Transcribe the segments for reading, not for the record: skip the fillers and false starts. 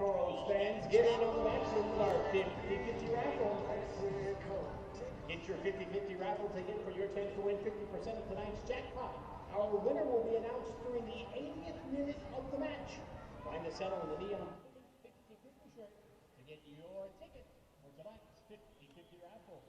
Toros fans, get in on the match with our 50-50 raffle. Get your 50-50 raffle ticket for your chance to win 50% of tonight's jackpot. Our winner will be announced during the 80th minute of the match. Find the center in the neon 50-50 shirt to get your ticket for tonight's 50-50 raffle.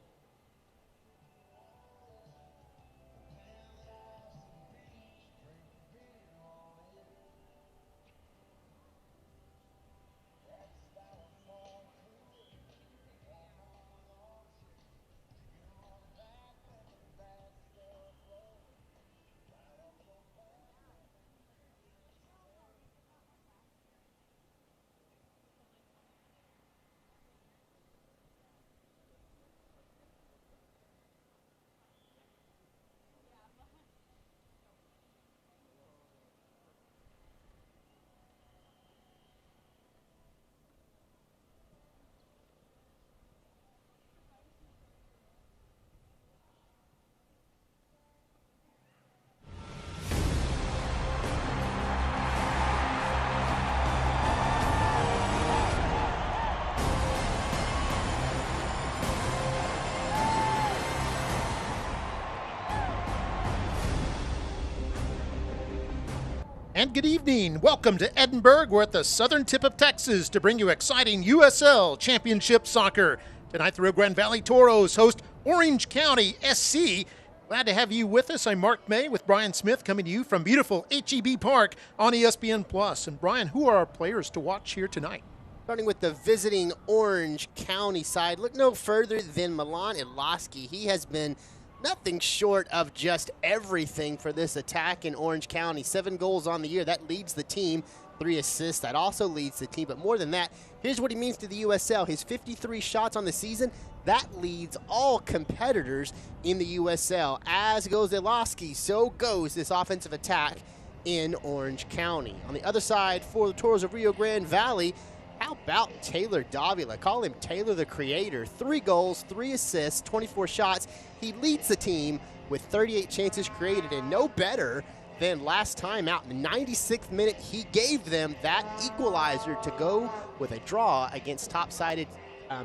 And good evening. Welcome to Edinburgh. We're at the southern tip of Texas to bring you exciting USL Championship soccer. Tonight, the Rio Grande Valley Toros host Orange County SC. Glad to have you with us. I'm Mark May with Brian Smith coming to you from beautiful HEB Park on ESPN+. And Brian, who are our players to watch here tonight? Starting with the visiting Orange County side, look no further than Milan Iloski. He has been nothing short of just everything for this attack in Orange County. 7 goals on the year. That leads the team. 3 assists. That also leads the team. But more than that, here's what he means to the USL. His 53 shots on the season, that leads all competitors in the USL. As goes Iloski, so goes this offensive attack in Orange County. On the other side, for the Toros of Rio Grande Valley, how about Taylor Davila? Call him Taylor the Creator. 3 goals, 3 assists, 24 shots. He leads the team with 38 chances created, and no better than last time out. In the 96th minute, he gave them that equalizer to go with a draw against top-sided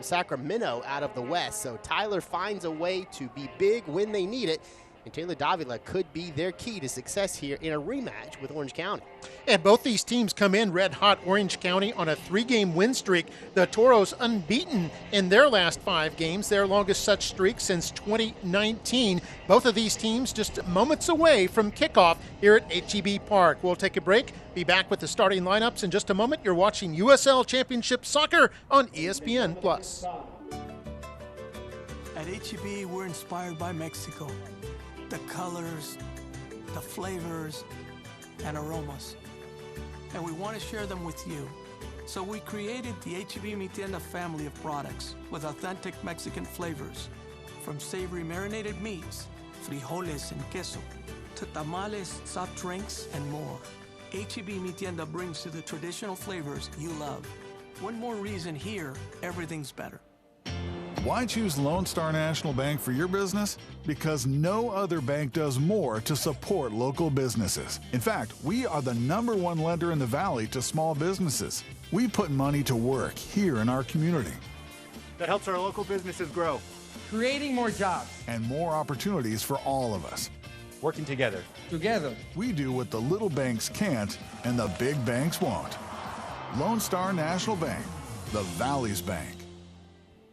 Sacramento out of the West. So Tyler finds a way to be big when they need it, and Taylor Davila could be their key to success here in a rematch with Orange County. And both these teams come in red hot. Orange County on a 3-game win streak. The Toros unbeaten in their last 5 games, their longest such streak since 2019. Both of these teams just moments away from kickoff here at HEB Park. We'll take a break, be back with the starting lineups in just a moment. You're watching USL Championship Soccer on ESPN+. At HEB, we're inspired by Mexico. The colors, the flavors, and aromas. And we want to share them with you. So we created the HEB Mi Tienda family of products with authentic Mexican flavors. From savory marinated meats, frijoles and queso, to tamales, soft drinks, and more. HEB Mi Tienda brings you the traditional flavors you love. One more reason here, everything's better. Why choose Lone Star National Bank for your business? Because no other bank does more to support local businesses. In fact, we are the #1 lender in the Valley to small businesses. We put money to work here in our community. That helps our local businesses grow. Creating more jobs. And more opportunities for all of us. Working together. Together. We do what the little banks can't and the big banks won't. Lone Star National Bank, the Valley's bank.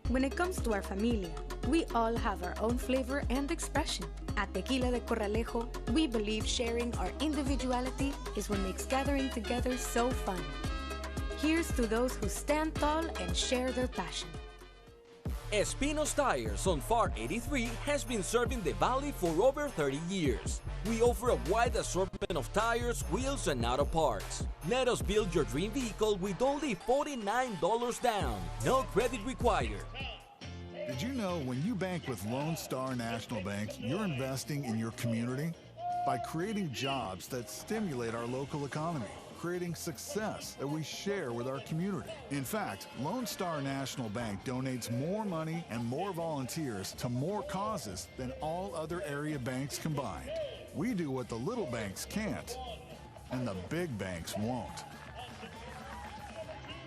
When it comes to our familia, we all have our own flavor and expression. At Tequila de Corralejo, we believe sharing our individuality is what makes gathering together so fun. Here's to those who stand tall and share their passion. Espinos Tires on FAR 83 has been serving the Valley for over 30 years. We offer a wide assortment of tires, wheels, and auto parts. Let us build your dream vehicle with only $49 down. No credit required. Did you know when you bank with Lone Star National Bank, you're investing in your community? By creating jobs that stimulate our local economy, creating success that we share with our community. In fact, Lone Star National Bank donates more money and more volunteers to more causes than all other area banks combined. We do what the little banks can't, and the big banks won't.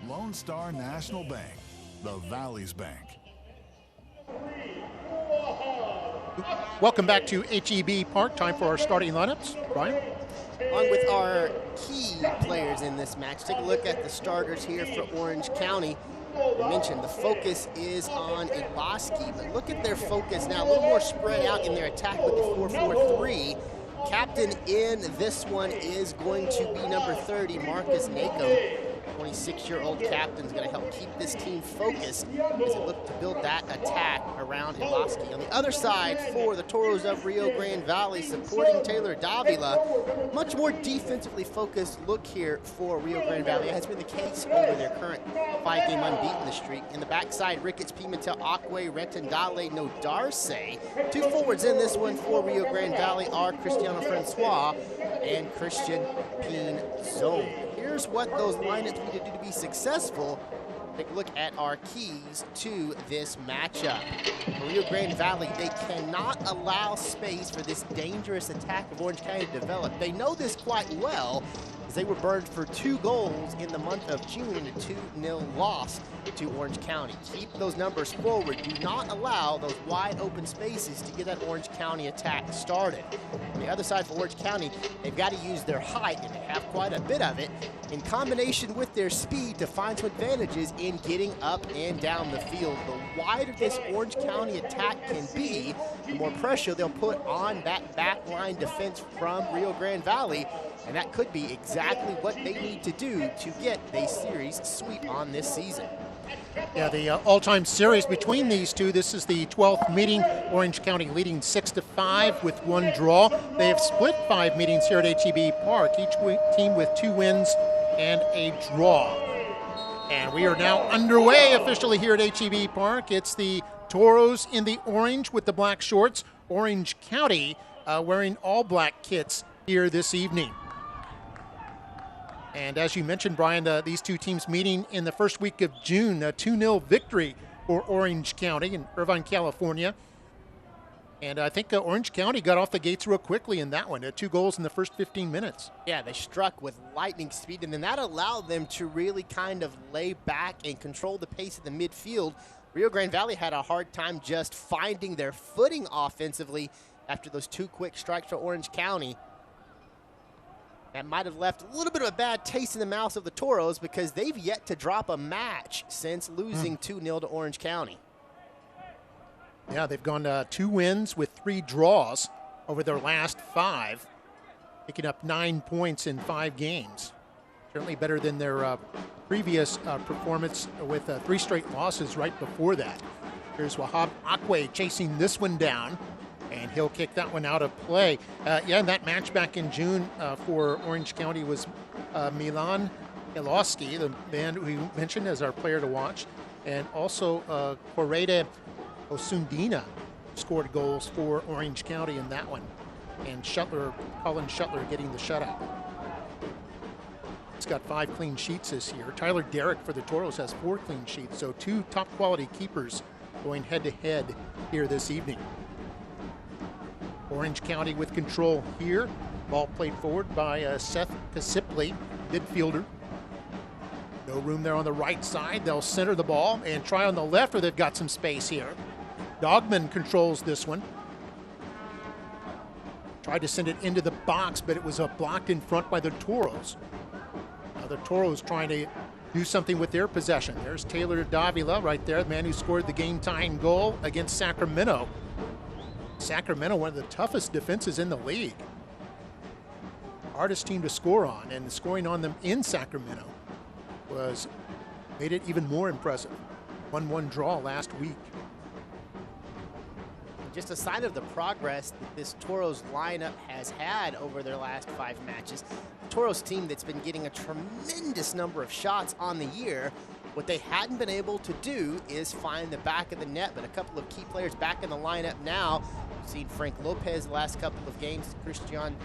Lone Star National Bank, the Valley's bank. Welcome back to HEB Park. Time for our starting lineups. Brian? On with our key players in this match. Take a look at the starters here for Orange County. I mentioned the focus is on Iloski, but look at their focus now. A little more spread out in their attack with the 4-4-3. Captain in this one is going to be number 30, Marcus Nacum. 26-year-old captain is going to help keep this team focused as they look to build that attack around Iloski. On the other side, for the Toros of Rio Grande Valley, supporting Taylor Davila, much more defensively focused look here for Rio Grande Valley. It has been the case over their current 5-game unbeaten streak. In the backside, Ricketts, Pimentel, Akwe, Retendale, Nodarse. Two forwards in this one for Rio Grande Valley are Cristiano Francois and Christian Pinzon. Here's what those lineups need to do to be successful. Take a look at our keys to this matchup. For Rio Grande Valley, they cannot allow space for this dangerous attack of Orange County to develop. They know this quite well, as they were burned for 2 goals in the month of June in a 2-0 loss to Orange County. Keep those numbers forward. Do not allow those wide open spaces to get that Orange County attack started. On the other side for Orange County, they've got to use their height, and they have quite a bit of it, in combination with their speed to find some advantages in getting up and down the field. The wider this Orange County attack can be, the more pressure they'll put on that back line defense from Rio Grande Valley, and that could be exactly what they need to do to get a series sweep on this season. Yeah, the all-time series between these two. This is the 12th meeting. Orange County leading 6-5 with 1 draw. They have split 5 meetings here at HEB Park, each team with 2 wins and a draw. And we are now underway officially here at HEB Park. It's the Toros in the orange with the black shorts. Orange County wearing all black kits here this evening. And as you mentioned, Brian, these two teams meeting in the first week of June, a 2-0 victory for Orange County in Irvine, California. And I think Orange County got off the gates real quickly in that one. 2 goals in the first 15 minutes. Yeah, they struck with lightning speed, and then that allowed them to really kind of lay back and control the pace of the midfield. Rio Grande Valley had a hard time just finding their footing offensively after those 2 quick strikes for Orange County. That might have left a little bit of a bad taste in the mouth of the Toros, because they've yet to drop a match since losing 2-0 to Orange County. Yeah, they've gone 2 wins with 3 draws over their last 5, picking up 9 points in 5 games. Certainly better than their previous performance with 3 straight losses right before that. Here's Wahab Akwe chasing this one down, and he'll kick that one out of play. Yeah, that match back in June for Orange County was Milan Iloski, the man we mentioned as our player to watch, and also Correde Osundina scored goals for Orange County in that one. And Colin Shuttler getting the shutout. He's got 5 clean sheets this year. Tyler Derrick for the Toros has 4 clean sheets, so 2 top quality keepers going head-to-head here this evening. Orange County with control here. Ball played forward by Seth Kasipley, midfielder. No room there on the right side. They'll center the ball and try on the left, or they've got some space here. Dogman controls this one. Tried to send it into the box, but it was blocked in front by the Toros. Now the Toros trying to do something with their possession. There's Taylor Davila right there, the man who scored the game-tying goal against Sacramento. Sacramento, one of the toughest defenses in the league. Hardest team to score on, and scoring on them in Sacramento made it even more impressive. 1-1 draw last week. Just a sign of the progress that this Toros lineup has had over their last 5 matches. The Toros team that's been getting a tremendous number of shots on the year. What they hadn't been able to do is find the back of the net, but a couple of key players back in the lineup now. We've seen Frank Lopez the last couple of games. Christian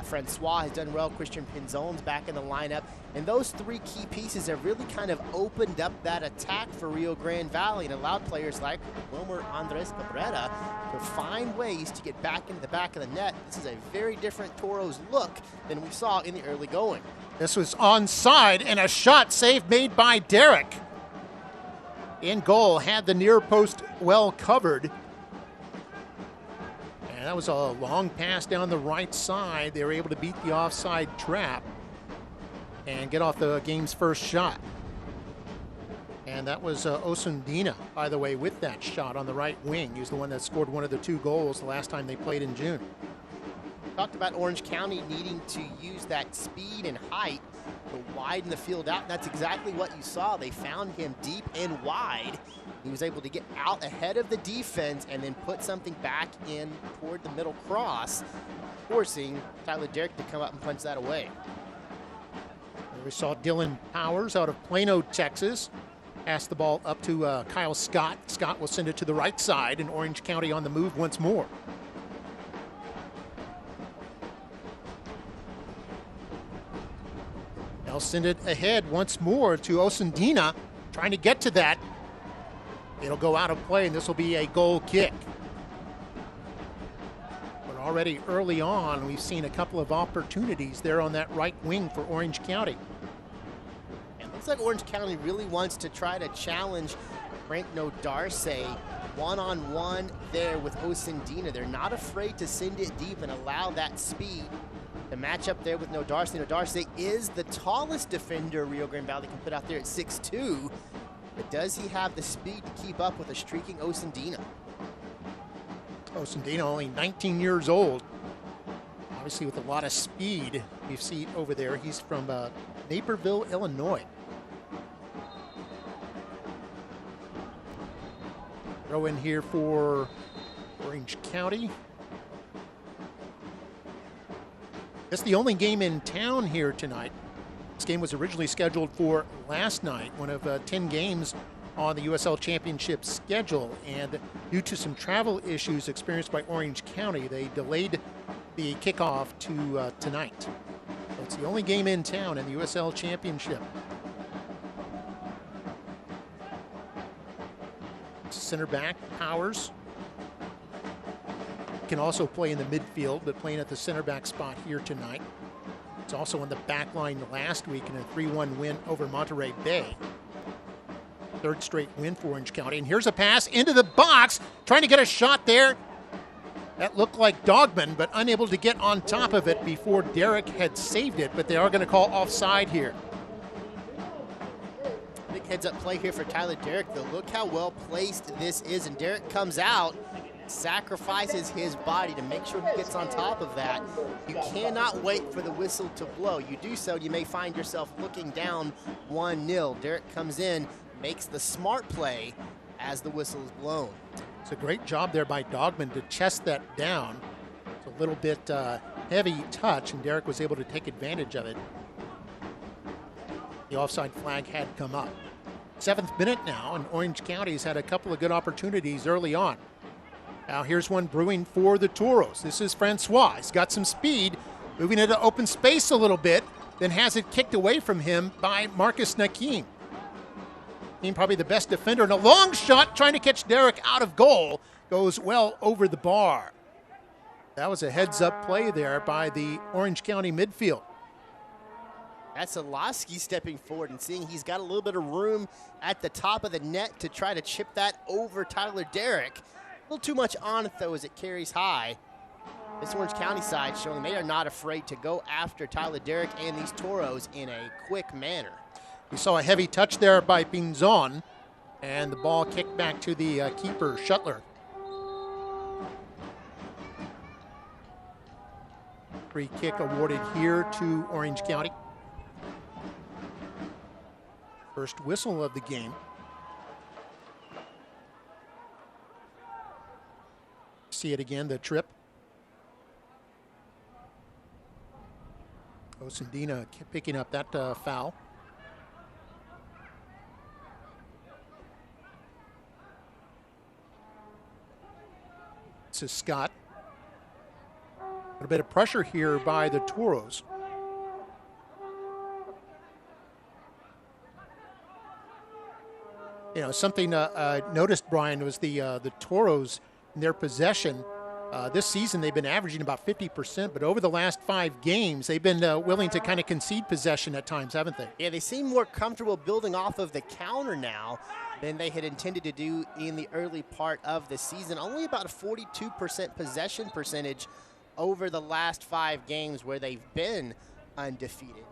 Francois has done well. Christian Pinzon's back in the lineup. And those 3 key pieces have really kind of opened up that attack for Rio Grande Valley and allowed players like Wilmer Andres Cabrera to find ways to get back into the back of the net. This is a very different Toros look than we saw in the early going. This was onside, and a shot save made by Derek. In goal, had the near post well covered. And that was a long pass down the right side. They were able to beat the offside trap and get off the game's first shot. And that was Osundina, by the way, with that shot on the right wing. He was the one that scored one of the 2 goals the last time they played in June. Talked about Orange County needing to use that speed and height to widen the field out. And that's exactly what you saw. They found him deep and wide. He was able to get out ahead of the defense and then put something back in toward the middle cross, forcing Tyler Derrick to come up and punch that away. We saw Dylan Powers out of Plano, Texas. Pass the ball up to Kyle Scott. Scott will send it to the right side, and Orange County on the move once more. They'll send it ahead once more to Osundina, trying to get to that. It'll go out of play, and this will be a goal kick. But already early on, we've seen a couple of opportunities there on that right wing for Orange County. And looks like Orange County really wants to try to challenge Frank Nodarce one-on-one there with Osundina. They're not afraid to send it deep and allow that speed to match up there with Nodarce. Nodarce is the tallest defender Rio Grande Valley can put out there at 6'2". But does he have the speed to keep up with a streaking Osundina? Osundina, only 19 years old. Obviously with a lot of speed. You see over there, he's from Naperville, Illinois. Throw in here for Orange County. It's the only game in town here tonight. This game was originally scheduled for last night, one of 10 games on the USL Championship schedule, and due to some travel issues experienced by Orange County, they delayed the kickoff to tonight. So it's the only game in town in the USL Championship. Center back, Powers. Can also play in the midfield, but playing at the center back spot here tonight. It's also on the back line last week in a 3-1 win over Monterey Bay. 3rd straight win for Orange County. And here's a pass into the box, trying to get a shot there. That looked like Dogman, but unable to get on top of it before Derek had saved it, but they are going to call offside here. Big heads-up play here for Tyler Derrick, though. Look how well placed this is, and Derrick comes out, sacrifices his body to make sure he gets on top of that. You cannot wait for the whistle to blow. You do so, you may find yourself looking down 1-0. Derrick comes in, makes the smart play as the whistle is blown. It's a great job there by Dogman to chest that down. It's a little bit heavy touch, and Derrick was able to take advantage of it. The offside flag had come up. 7th minute now, and Orange County's had a couple of good opportunities early on. Now here's one brewing for the Toros. This is Francois. He's got some speed, moving into open space a little bit, then has it kicked away from him by Marcus Nakim. team, probably the best defender, and a long shot trying to catch Derek out of goal. Goes well over the bar. That was a heads-up play there by the Orange County midfield. That's Lasky stepping forward and seeing he's got a little bit of room at the top of the net to try to chip that over Tyler Derrick. A little too much on it, though, as it carries high. This Orange County side showing they are not afraid to go after Tyler Derrick and these Toros in a quick manner. We saw a heavy touch there by Pinzon, and the ball kicked back to the keeper, Shuttler. Free kick awarded here to Orange County. First whistle of the game. See it again, the trip. Osandina picking up that foul. This is Scott. A bit of pressure here by the Toros. You know, something I noticed, Brian, was the Toros in their possession. This season they've been averaging about 50%, but over the last 5 games they've been willing to kind of concede possession at times, haven't they? Yeah, they seem more comfortable building off of the counter now than they had intended to do in the early part of the season. Only about a 42% possession percentage over the last 5 games where they've been undefeated.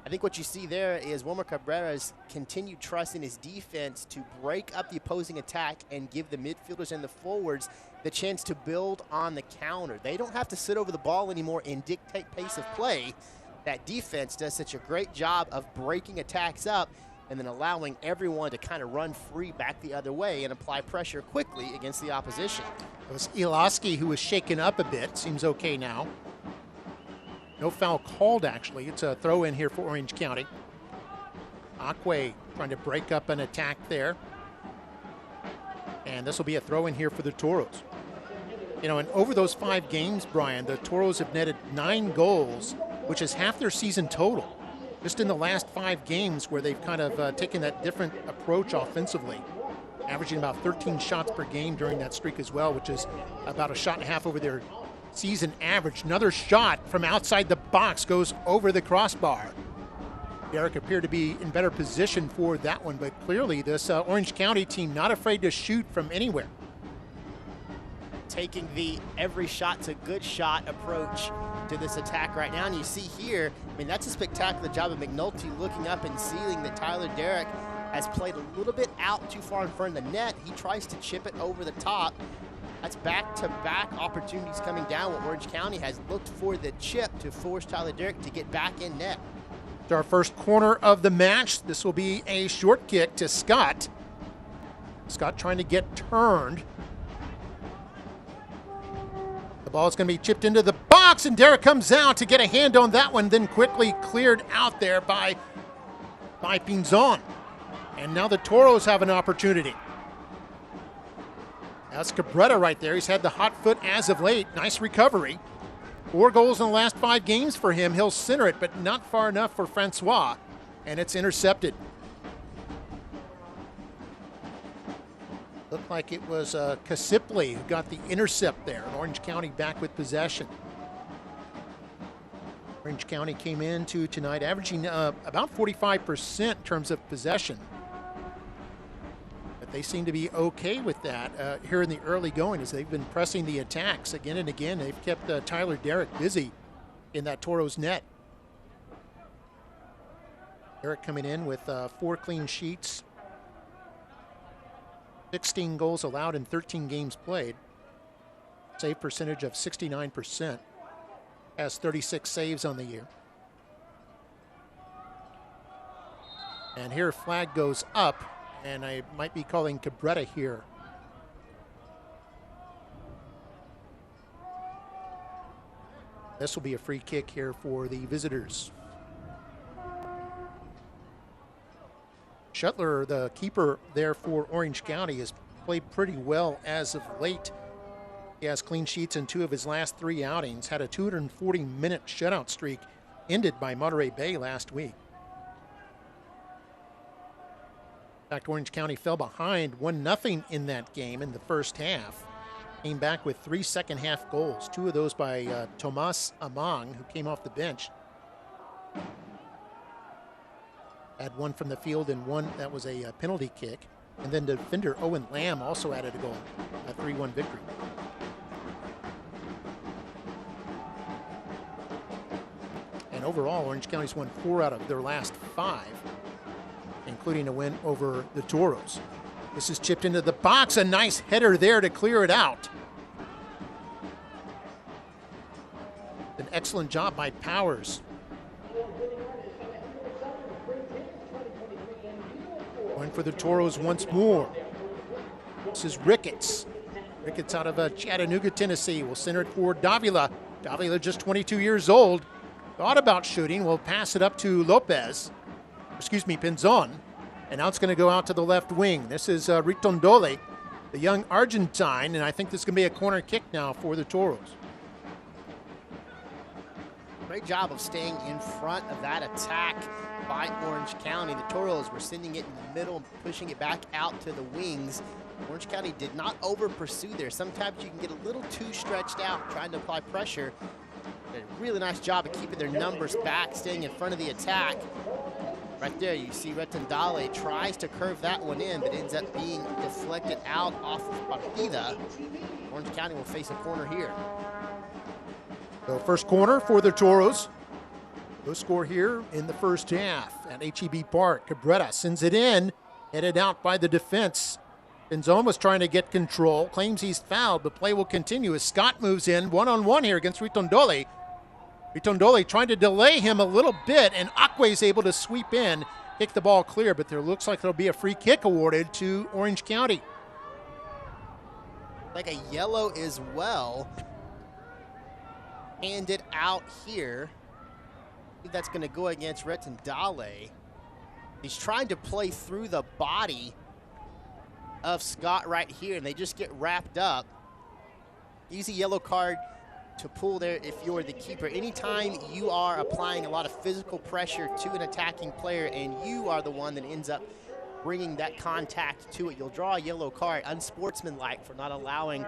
I think what you see there is Wilmer Cabrera's continued trust in his defense to break up the opposing attack and give the midfielders and the forwards the chance to build on the counter. They don't have to sit over the ball anymore and dictate pace of play. That defense does such a great job of breaking attacks up and then allowing everyone to kind of run free back the other way and apply pressure quickly against the opposition. It was Ilaski who was shaken up a bit. Seems okay now. No foul called, actually. It's a throw in here for Orange County. Akwe trying to break up an attack there. And this will be a throw in here for the Toros. You know, and over those 5 games, Brian, the Toros have netted 9 goals, which is half their season total. Just in the last 5 games where they've kind of taken that different approach offensively. Averaging about 13 shots per game during that streak as well, which is about a shot and a half over their season average. Another shot from outside the box goes over the crossbar. Derek appeared to be in better position for that one, but clearly this Orange County team not afraid to shoot from anywhere. Taking the every shot's a good shot approach to this attack right now. And you see here, I mean, that's a spectacular job of McNulty looking up and seeing that Tyler Derrick has played a little bit out too far in front of the net. He tries to chip it over the top. That's back-to-back opportunities coming down where Orange County has looked for the chip to force Tyler Derrick to get back in net. To our first corner of the match. This will be a short kick to Scott. Scott trying to get turned. The ball is going to be chipped into the box, and Derrick comes out to get a hand on that one, then quickly cleared out there by Pinzon. And now the Toros have an opportunity. That's Cabrera right there. He's had the hot foot as of late. Nice recovery. 4 goals in the last 5 games for him. He'll center it, but not far enough for Francois. And it's intercepted. Looked like it was Casipli who got the intercept there. Orange County back with possession. Orange County came into tonight averaging about 45% in terms of possession. They seem to be okay with that here in the early going as they've been pressing the attacks again and again. They've kept Tyler Derrick busy in that Toros net. Derrick coming in with 4 clean sheets, 16 goals allowed in 13 games played. Save percentage of 69%. Has 36 saves on the year. And here flag goes up. And I might be calling Cabrera here. This will be a free kick here for the visitors. Shuttler, the keeper there for Orange County, has played pretty well as of late. He has clean sheets in 2 of his last 3 outings. Had a 240-minute shutout streak ended by Monterey Bay last week. fact, Orange County fell behind 1-0 in that game in the first half. Came back with 3 second-half goals, 2 of those by Tomas Amang, who came off the bench. Had one from the field and one that was a penalty kick. And then defender Owen Lamb also added a goal, a 3-1 victory. And overall, Orange County's won 4 out of their last 5, including a win over the Toros. This is chipped into the box. A nice header there to clear it out. An excellent job by Powers. Going for the Toros once more. This is Ricketts. Ricketts out of Chattanooga, Tennessee. Will center it for Davila. Davila just 22 years old. Thought about shooting. Will pass it up to Pinzon. And now it's going to go out to the left wing. This is Ritondole, the young Argentine, and I think this is going to be a corner kick now for the Toros. Great job of staying in front of that attack by Orange County. The Toros were sending it in the middle and pushing it back out to the wings. Orange County did not over-pursue there. Sometimes you can get a little too stretched out trying to apply pressure. Did a really nice job of keeping their numbers back, staying in front of the attack. Right there, you see Retendale tries to curve that one in, but ends up being deflected out off of Partida. Orange County will face a corner here. So first corner for the Toros. No score here in the first half at HEB Park. Cabrera sends it in, headed out by the defense. Pinzon was trying to get control, claims he's fouled. The play will continue as Scott moves in one-on-one here against Ritondole. Ritondole trying to delay him a little bit, and Akwe is able to sweep in, kick the ball clear, but there looks like there'll be a free kick awarded to Orange County. Like a yellow as well. Handed out here. I think that's going to go against Retendale. He's trying to play through the body of Scott right here, and they just get wrapped up. Easy yellow card to pull there if you're the keeper. Anytime you are applying a lot of physical pressure to an attacking player and you are the one that ends up bringing that contact to it, you'll draw a yellow card. Unsportsmanlike for not allowing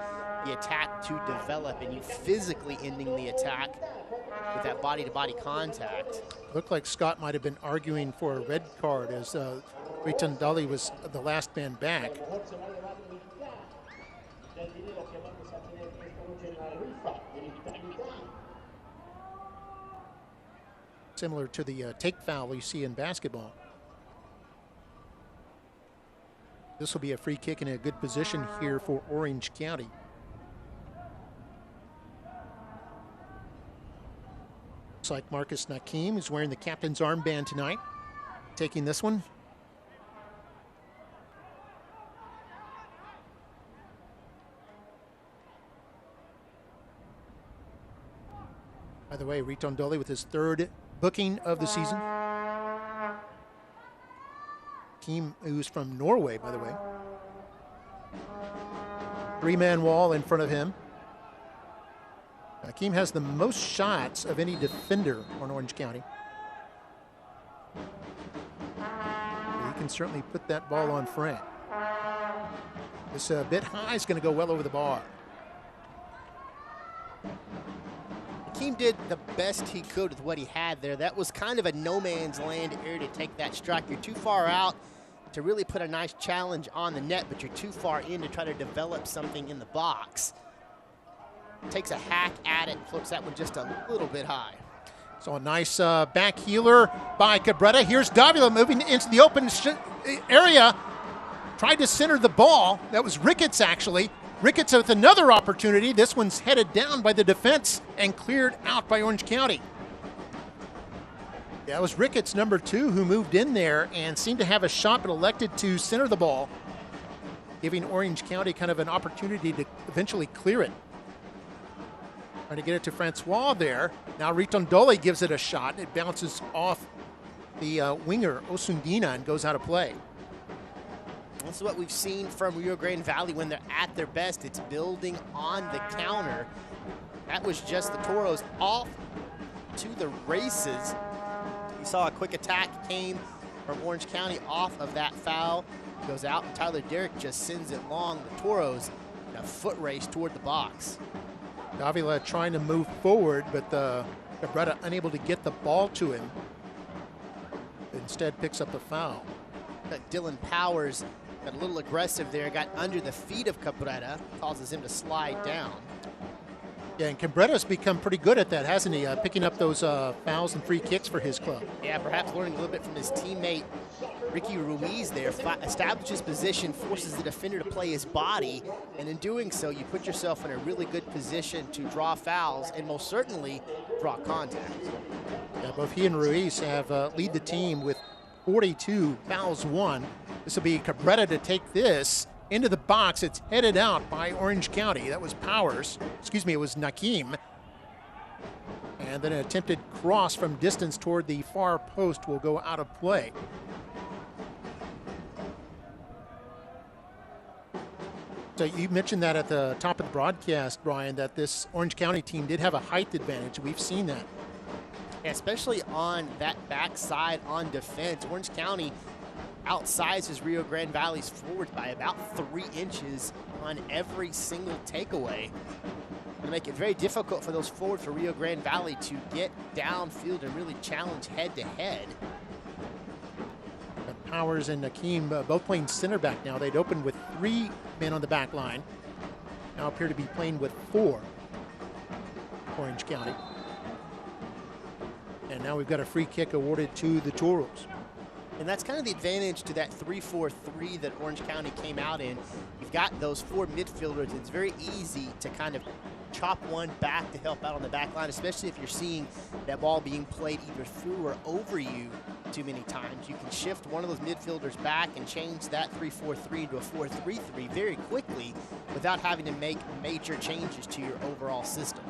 the attack to develop and you physically ending the attack with that body-to-body contact. Looked like Scott might have been arguing for a red card as Ritondale was the last man back. Similar to the take foul you see in basketball. This will be a free kick in a good position here for Orange County. Looks like Marcus Nakim is wearing the captain's armband tonight, taking this one. By the way, Ritondole with his 3rd booking of the season. Team who's from Norway, by the way. 3-man wall in front of him. Hakeem has the most shots of any defender on Orange County. But he can certainly put that ball on frame. This bit high is going to go well over the bar. Hakeem did the best he could with what he had there. That was kind of a no man's land area to take that strike. You're too far out to really put a nice challenge on the net, but you're too far in to try to develop something in the box. Takes a hack at it, flips that one just a little bit high. So a nice back healer by Cabrera. Here's Davila moving into the open area. Tried to center the ball. That was Ricketts, actually. Ricketts with another opportunity. This one's headed down by the defense and cleared out by Orange County. That was Ricketts, number 2, who moved in there and seemed to have a shot but elected to center the ball, giving Orange County kind of an opportunity to eventually clear it. Trying to get it to Francois there. Now Ritondole gives it a shot. It bounces off the winger, Osundina, and goes out of play. This is what we've seen from Rio Grande Valley when they're at their best. It's building on the counter. That was just the Toros off to the races. You saw a quick attack came from Orange County off of that foul. Goes out, and Tyler Derrick just sends it long. The Toros in a foot race toward the box. Davila trying to move forward, but Cabrera unable to get the ball to him. Instead picks up a foul. Dylan Powers got a little aggressive there, got under the feet of Cabrera, causes him to slide down. Yeah, and Cabrera's become pretty good at that, hasn't he? Picking up those fouls and free kicks for his club. Yeah, perhaps learning a little bit from his teammate Ricky Ruiz there. Establishes position, forces the defender to play his body, and in doing so, you put yourself in a really good position to draw fouls and most certainly draw contact. Yeah, both he and Ruiz have lead the team with 42 fouls won. This will be Cabrera to take this into the box. It's headed out by Orange County. That was Powers. Excuse me, it was Nakeem. And then an attempted cross from distance toward the far post will go out of play. So you mentioned that at the top of the broadcast, Brian, that this Orange County team did have a height advantage. We've seen that. Especially on that backside on defense. Orange County outsizes Rio Grande Valley's forwards by about 3 inches on every single takeaway. To make it very difficult for those forwards for Rio Grande Valley to get downfield and really challenge head-to-head. Powers and Nakeem both playing center back now. They'd opened with 3 men on the back line. Now appear to be playing with 4. Orange County. And now we've got a free kick awarded to the Toros. And that's kind of the advantage to that 3-4-3 that Orange County came out in. You've got those 4 midfielders. It's very easy to kind of chop one back to help out on the back line, especially if you're seeing that ball being played either through or over you too many times. You can shift one of those midfielders back and change that 3-4-3 to a 4-3-3 very quickly without having to make major changes to your overall system.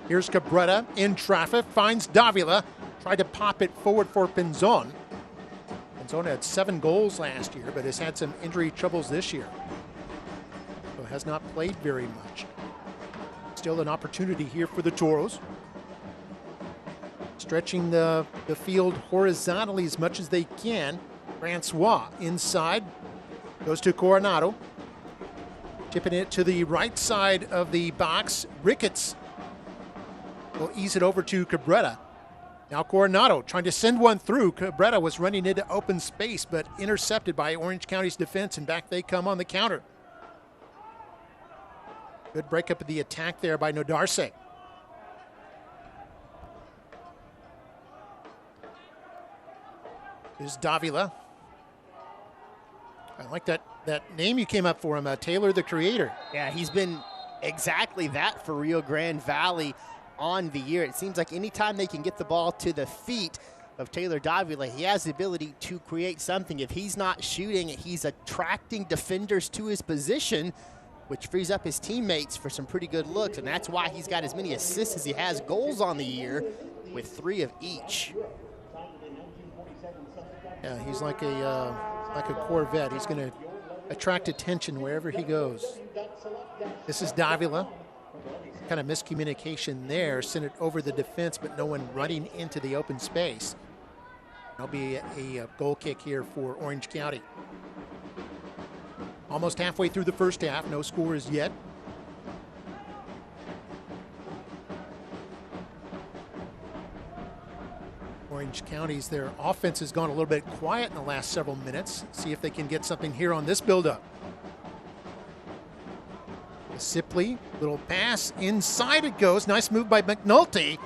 Here's Cabrera in traffic, finds Davila, tried to pop it forward for Pinzon. Pinzon had 7 goals last year, but has had some injury troubles this year. So has not played very much. Still an opportunity here for the Toros. Stretching the field horizontally as much as they can. Francois inside, goes to Coronado. Tipping it to the right side of the box. Ricketts will ease it over to Cabrera. Now Coronado trying to send one through. Cabrera was running into open space, but intercepted by Orange County's defense, and back they come on the counter. Good breakup of the attack there by Nodarse. Here's Davila. I like that name you came up for him, Taylor the Creator. Yeah, he's been exactly that for Rio Grande Valley on the year. It seems like anytime they can get the ball to the feet of Taylor Davila, he has the ability to create something. If he's not shooting, he's attracting defenders to his position, which frees up his teammates for some pretty good looks, and that's why he's got as many assists as he has goals on the year, with 3 of each. Yeah, he's like a Corvette. He's going to attract attention wherever he goes. This is Davila. Kind of miscommunication there. Sent it over the defense, but no one running into the open space. There'll be a goal kick here for Orange County. Almost halfway through the first half. No scores yet. Orange County's, their offense has gone a little bit quiet in the last several minutes. See if they can get something here on this build-up. Sipley, little pass, inside it goes. Nice move by McNulty.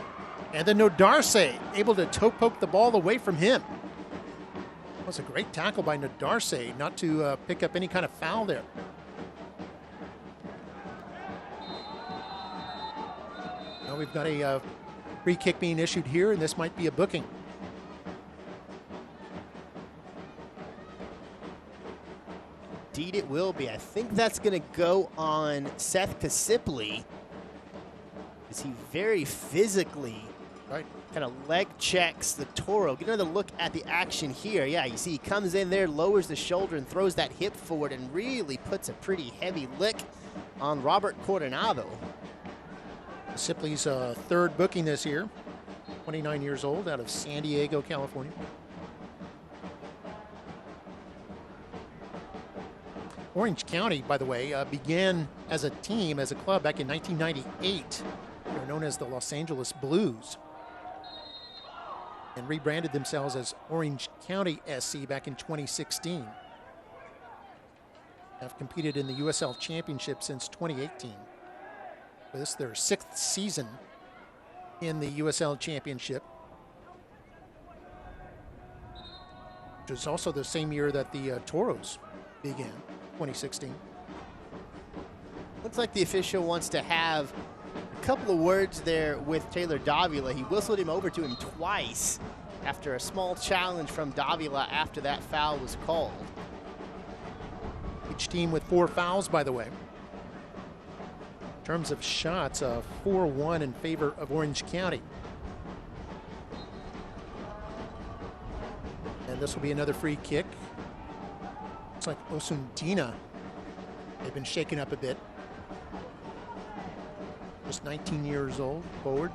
And then Nodarse able to toe poke the ball away from him. That was a great tackle by Nodarse not to pick up any kind of foul there. Now we've got a free kick being issued here, and this might be a booking. Indeed it will be. I think that's going to go on Seth Kasipley. Is he very physically kind of leg checks the Toro. Get another look at the action here. Yeah, you see he comes in there, lowers the shoulder and throws that hip forward and really puts a pretty heavy lick on Robert Coronado. Sipley's third booking this year, 29 years old, out of San Diego, California. Orange County, by the way, began as a team, as a club back in 1998. They're known as the Los Angeles Blues and rebranded themselves as Orange County SC back in 2016. Have competed in the USL Championship since 2018. This is their 6th season in the USL Championship, which is also the same year that the Toros began, 2016. Looks like the official wants to have a couple of words there with Taylor Davila. He whistled him over to him twice after a small challenge from Davila after that foul was called. Each team with 4 fouls, by the way. In terms of shots, 4-1 in favor of Orange County. And this will be another free kick. Looks like Osundina. They've been shaken up a bit. Just 19 years old, forward.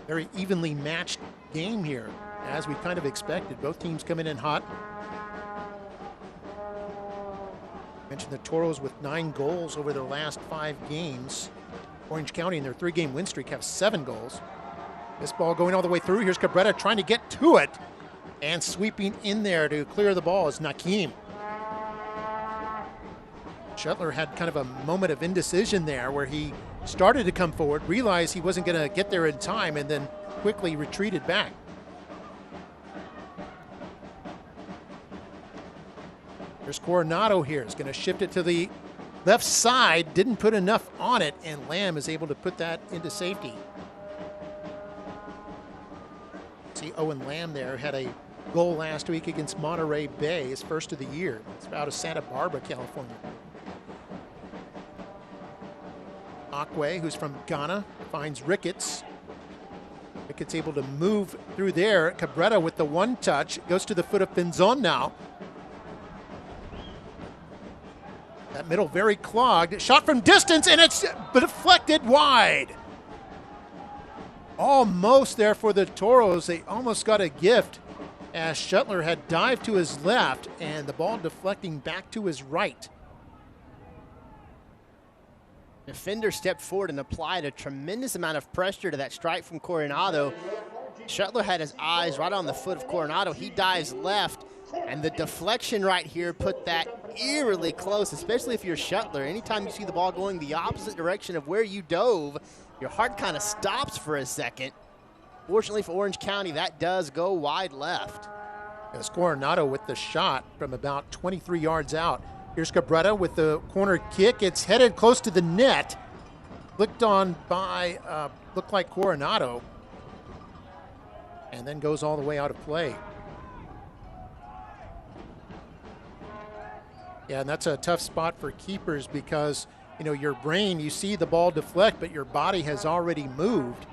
Very evenly matched game here, as we kind of expected. Both teams coming in hot. Mentioned the Toros with 9 goals over their last 5 games. Orange County in their 3-game win streak have 7 goals. This ball going all the way through. Here's Cabrera trying to get to it. And sweeping in there to clear the ball is Nakeem. Shuttler had kind of a moment of indecision there where he started to come forward, realized he wasn't going to get there in time, and then quickly retreated back. There's Coronado here. Is going to shift it to the left side. Didn't put enough on it, and Lamb is able to put that into safety. See Owen Lamb there had a goal last week against Monterey Bay, his first of the year. It's out of Santa Barbara, California. Akwe, who's from Ghana, finds Ricketts. Ricketts able to move through there. Cabrera with the 1 touch. Goes to the foot of Pinzon now. That middle very clogged. Shot from distance, and it's deflected wide. Almost there for the Toros. They almost got a gift as Shuttler had dived to his left and the ball deflecting back to his right. Defender stepped forward and applied a tremendous amount of pressure to that strike from Coronado. Shuttler had his eyes right on the foot of Coronado. He dives left, and the deflection right here put that eerily close, especially if you're Shuttler. Anytime you see the ball going the opposite direction of where you dove, your heart kind of stops for a second. Fortunately for Orange County, that does go wide left. As Coronado with the shot from about 23 yards out. Here's Cabrera with the corner kick. It's headed close to the net. Flicked on by, looked like Coronado. And then goes all the way out of play. Yeah, and that's a tough spot for keepers because, you know, your brain, you see the ball deflect, but your body has already moved.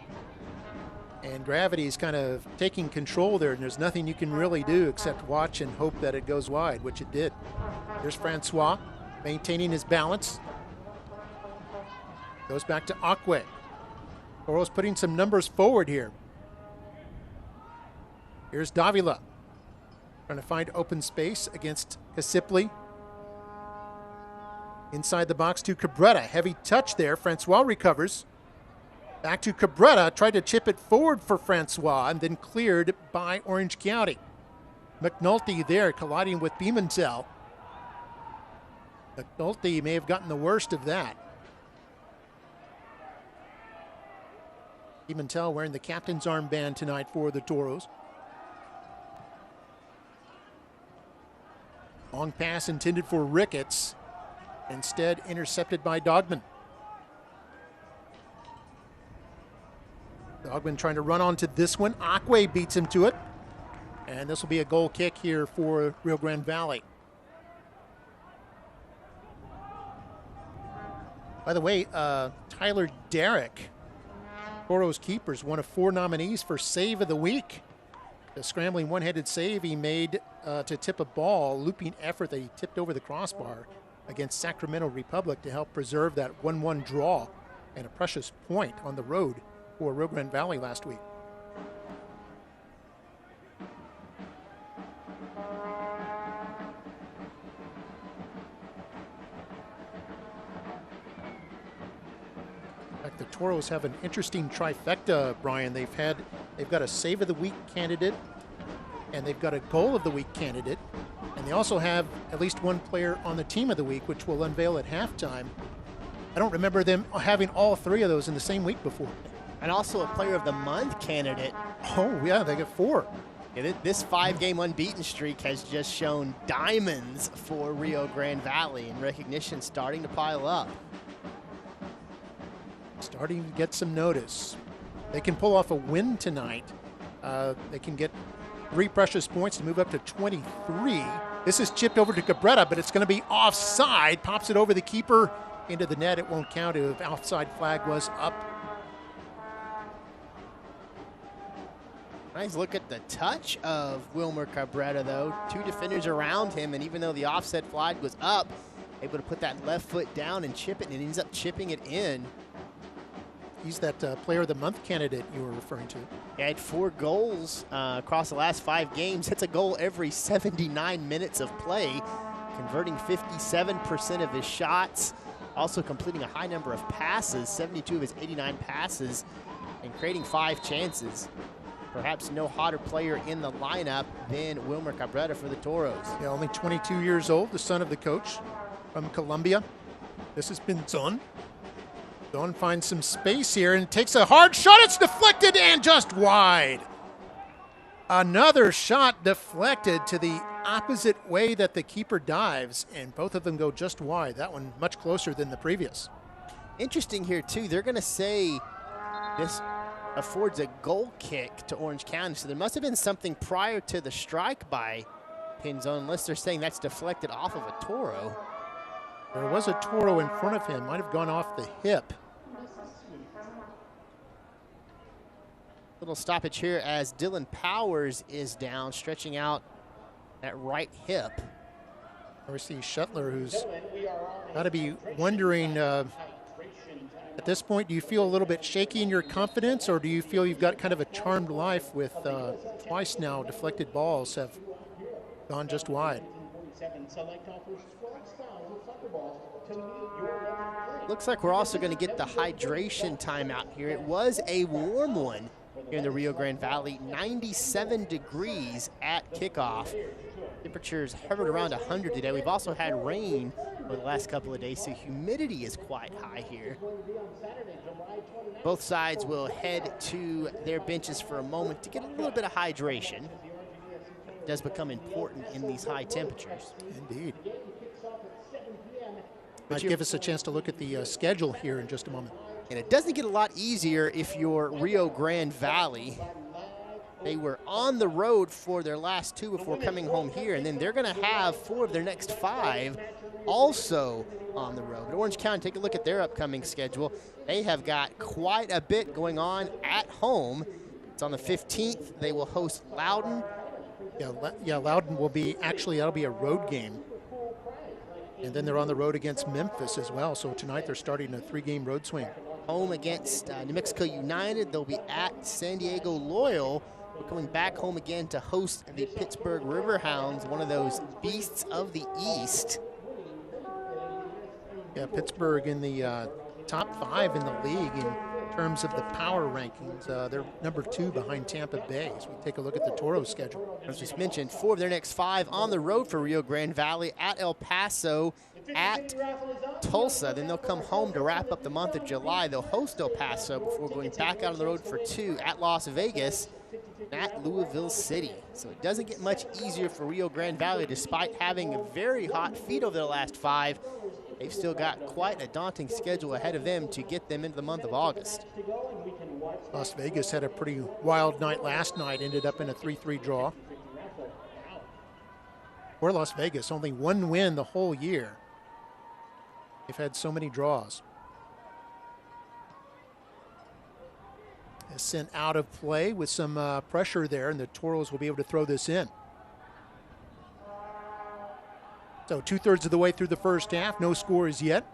And gravity is kind of taking control there, and there's nothing you can really do except watch and hope that it goes wide, which it did. Here's Francois maintaining his balance. Goes back to Akwe. Toros putting some numbers forward here. Here's Davila. Trying to find open space against Kasipli. Inside the box to Cabrera. Heavy touch there. Francois recovers. Back to Cabrera. Tried to chip it forward for Francois and then cleared by Orange County. McNulty there colliding with Pimentel. McNulty may have gotten the worst of that. Pimentel wearing the captain's armband tonight for the Toros. Long pass intended for Ricketts. Instead intercepted by Dogman. Dogman trying to run onto this one. Akwe beats him to it. And this will be a goal kick here for Rio Grande Valley. By the way, Tyler Derrick, Toros keepers, one of 4 nominees for Save of the Week. The scrambling one-handed save he made to tip a ball, looping effort that he tipped over the crossbar against Sacramento Republic to help preserve that 1-1 draw and a precious point on the road for Rio Grande Valley last week. In fact, the Toros have an interesting trifecta, Brian. They've got a save of the week candidate, and they've got a goal of the week candidate, and they also have at least one player on the team of the week, which we'll unveil at halftime. I don't remember them having all three of those in the same week before. And also a player of the month candidate. Oh, yeah, they got 4. Yeah, this 5-game unbeaten streak has just shown diamonds for Rio Grande Valley, and recognition starting to pile up. Starting to get some notice. They can pull off a win tonight. They can get 3 precious points to move up to 23. This is chipped over to Cabrera, but it's going to be offside. Pops it over the keeper into the net. It won't count if outside flag was up. Nice look at the touch of Wilmer Cabrera, though. 2 defenders around him, and even though the offset flag was up, able to put that left foot down and chip it, and he ends up chipping it in. He's that player of the month candidate you were referring to. He had 4 goals across the last 5 games. That's a goal every 79 minutes of play, converting 57% of his shots, also completing a high number of passes, 72 of his 89 passes, and creating 5 chances. Perhaps no hotter player in the lineup than Wilmer Cabrera for the Toros. Yeah, only 22 years old, the son of the coach from Colombia. This has been Zon. Zon finds some space here and takes a hard shot. It's deflected and just wide. Another shot deflected to the opposite way that the keeper dives, and both of them go just wide. That one much closer than the previous. Interesting here, too. They're going to say this affords a goal kick to Orange County, so there must have been something prior to the strike by Pinzon, unless they're saying that's deflected off of a Toro. There was a Toro in front of him. Might have gone off the hip. Little stoppage here as Dylan Powers is down, stretching out that right hip. We see Shuttler, who's got to be wondering, at this point, do you feel a little bit shaky in your confidence, or do you feel you've got kind of a charmed life with twice now deflected balls have gone just wide? Looks like we're also going to get the hydration timeout here. It was a warm one here in the Rio Grande Valley, 97 degrees at kickoff. Temperatures hovered around 100 today. We've also had rain over the last couple of days, so humidity is quite high here. Both sides will head to their benches for a moment to get a little bit of hydration. It does become important in these high temperatures. Indeed. Might give us a chance to look at the schedule here in just a moment. And it doesn't get a lot easier if you're Rio Grande Valley. They were on the road for their last 2 before coming home here, and then they're going to have 4 of their next 5 also on the road. But Orange County, take a look at their upcoming schedule. They have got quite a bit going on at home. It's on the 15th. They will host Loudon. Yeah, Loudon will be, actually, that'll be a road game. And then they're on the road against Memphis as well. So tonight they're starting a 3-game road swing. Home against New Mexico United. They'll be at San Diego Loyal. We're coming back home again to host the Pittsburgh Riverhounds, one of those beasts of the East. Yeah, Pittsburgh in the top 5 in the league in terms of the power rankings. They're number 2 behind Tampa Bay. So we take a look at the Toros schedule. As just mentioned, 4 of their next 5 on the road for Rio Grande Valley, at El Paso, at Tulsa. Then they'll come home to wrap up the month of July. They'll host El Paso before going back out on the road for 2 at Las Vegas, at Louisville City. So it doesn't get much easier for Rio Grande Valley despite having very hot feet over the last 5. They've still got quite a daunting schedule ahead of them to get them into the month of August. Las Vegas had a pretty wild night last night, ended up in a 3-3 draw. For Las Vegas, only 1 win the whole year. They've had so many draws. Is sent out of play with some pressure there, and the Toros will be able to throw this in. So 2/3 of the way through the first half, no scores yet.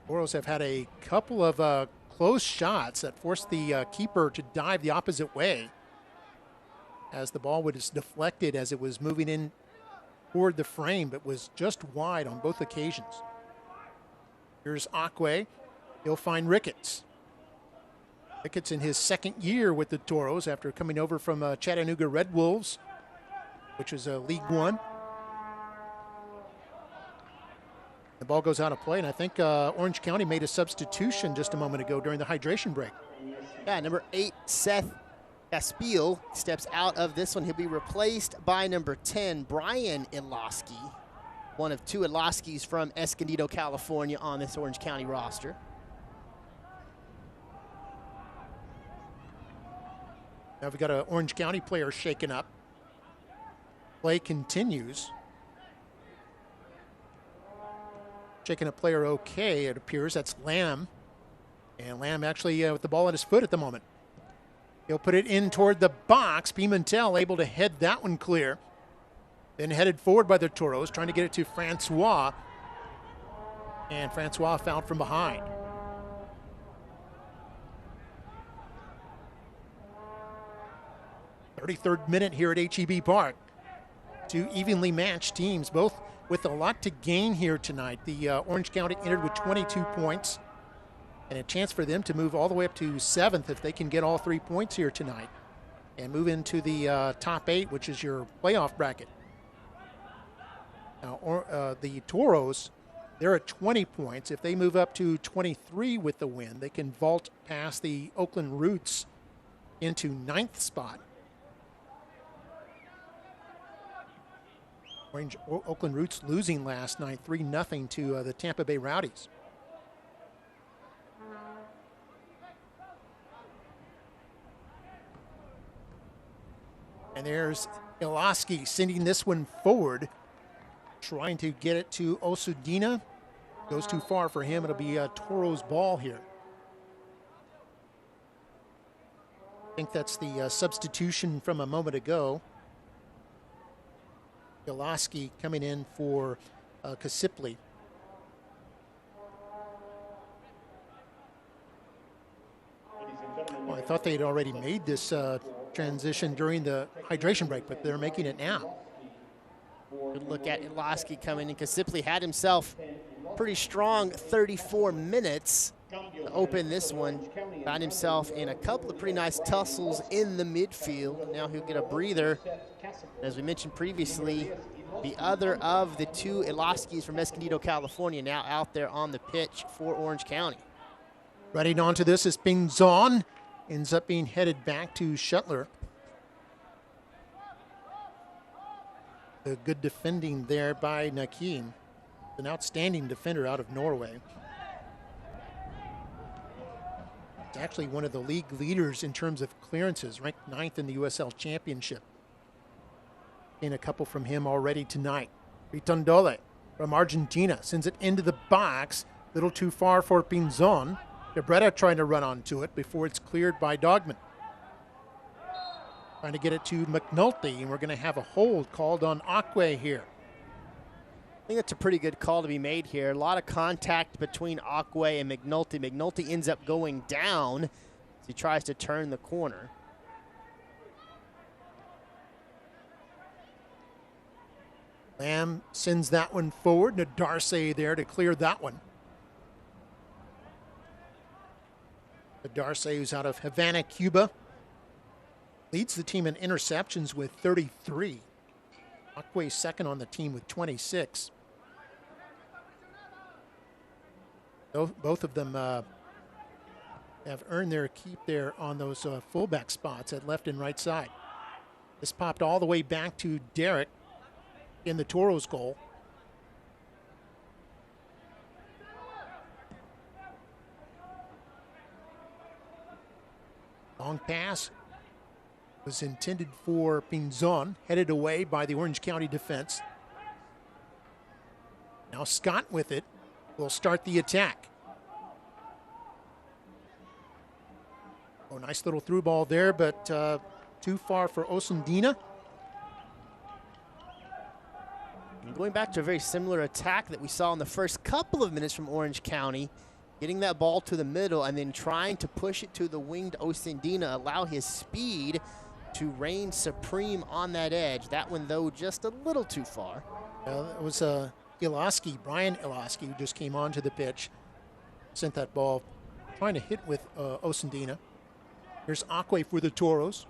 Toros have had a couple of close shots that forced the keeper to dive the opposite way as the ball was deflected as it was moving in toward the frame, but was just wide on both occasions. Here's Akwe. He'll find Ricketts. Ricketts in his second year with the Toros after coming over from Chattanooga Red Wolves, which is League One. The ball goes out of play, and I think Orange County made a substitution just a moment ago during the hydration break. Yeah, number 8, Seth Caspiel steps out of this one. He'll be replaced by number 10, Brian Iloski, one of 2 Iloskis from Escondido, California on this Orange County roster. Now we've got an Orange County player shaken up. Play continues. Shaking a player okay, it appears. That's Lamb. And Lamb actually with the ball at his foot at the moment. He'll put it in toward the box. Pimentel able to head that one clear. Then headed forward by the Toros, trying to get it to Francois. And Francois fouled from behind. "33rd minute here at HEB Park. 2 evenly matched teams, both with a lot to gain here tonight. The Orange County entered with 22 points and a chance for them to move all the way up to 7th if they can get all 3 points here tonight and move into the top 8, which is your playoff bracket. Now, the Toros, they're at 20 points. If they move up to 23 with the win, they can vault past the Oakland Roots into 9th spot. Oakland Roots losing last night 3-0 to the Tampa Bay Rowdies. And there's Iloski sending this one forward, trying to get it to Osudina. Goes too far for him. It'll be a Toro's ball here. I think that's the substitution from a moment ago. Iloski coming in for Kasipli. Well, I thought they had already made this transition during the hydration break, but they're making it now. Good look at Iloski coming in. Kasipli had himself pretty strong 34 minutes to open this one. Found himself in a couple of pretty nice tussles in the midfield. Now he'll get a breather. As we mentioned previously, the other of the 2 Iloskis from Escondido, California, now out there on the pitch for Orange County. Running onto this is Pinzon. Ends up being headed back to Shuttler. The good defending there by Nakim. An outstanding defender out of Norway. It's actually one of the league leaders in terms of clearances, ranked 9th in the USL Championship. In a couple from him already tonight. Ritondole from Argentina sends it into the box. Little too far for Pinzon. Cabrera trying to run onto it before it's cleared by Dogman. Trying to get it to McNulty, and we're going to have a hold called on Akwe here. I think that's a pretty good call to be made here. A lot of contact between Akwe and McNulty. McNulty ends up going down as he tries to turn the corner. Lamb sends that one forward. Nadarce there to clear that one. Nadarce, who's out of Havana, Cuba, leads the team in interceptions with 33. Akwe second on the team with 26. Both of them have earned their keep there on those fullback spots at left and right side. This popped all the way back to Derek in the Toros goal. Long pass was intended for Pinzon, headed away by the Orange County defense. Now Scott with it will start the attack. Oh, nice little through ball there, but too far for Osundina. And going back to a very similar attack that we saw in the first couple of minutes from Orange County, getting that ball to the middle and then trying to push it to the winged Osundina, allow his speed to reign supreme on that edge. That one, though, just a little too far. It was Iloski, Brian Iloski, who just came onto the pitch. Sent that ball trying to hit with Osundina. Here's Akwe for the Toros.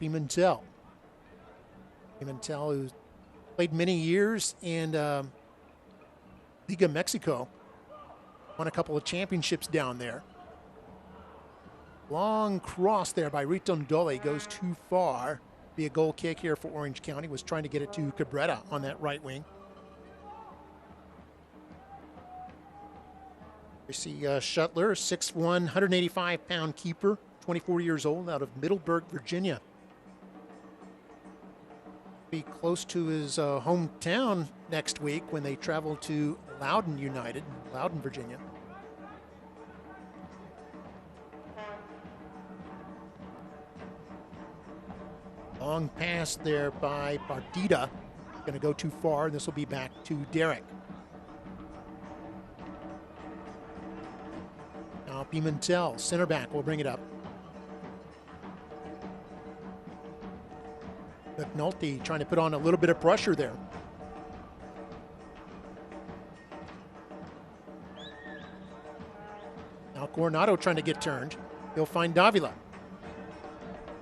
Pimentel. Pimentel, who's played many years in Liga Mexico. Won a couple of championships down there. Long cross there by Ritondole goes too far. Be a goal kick here for Orange County. Was trying to get it to Cabrera on that right wing. We see Shuttler, 6'1", 185-pound keeper, 24 years old, out of Middleburg, Virginia. Be close to his hometown next week when they travel to Loudoun United, Loudoun, Virginia. Long pass there by Partida. Going to go too far. This will be back to Derek. Now Pimentel, center back, will bring it up. McNulty trying to put on a little bit of pressure there. Now Coronado trying to get turned. He'll find Davila.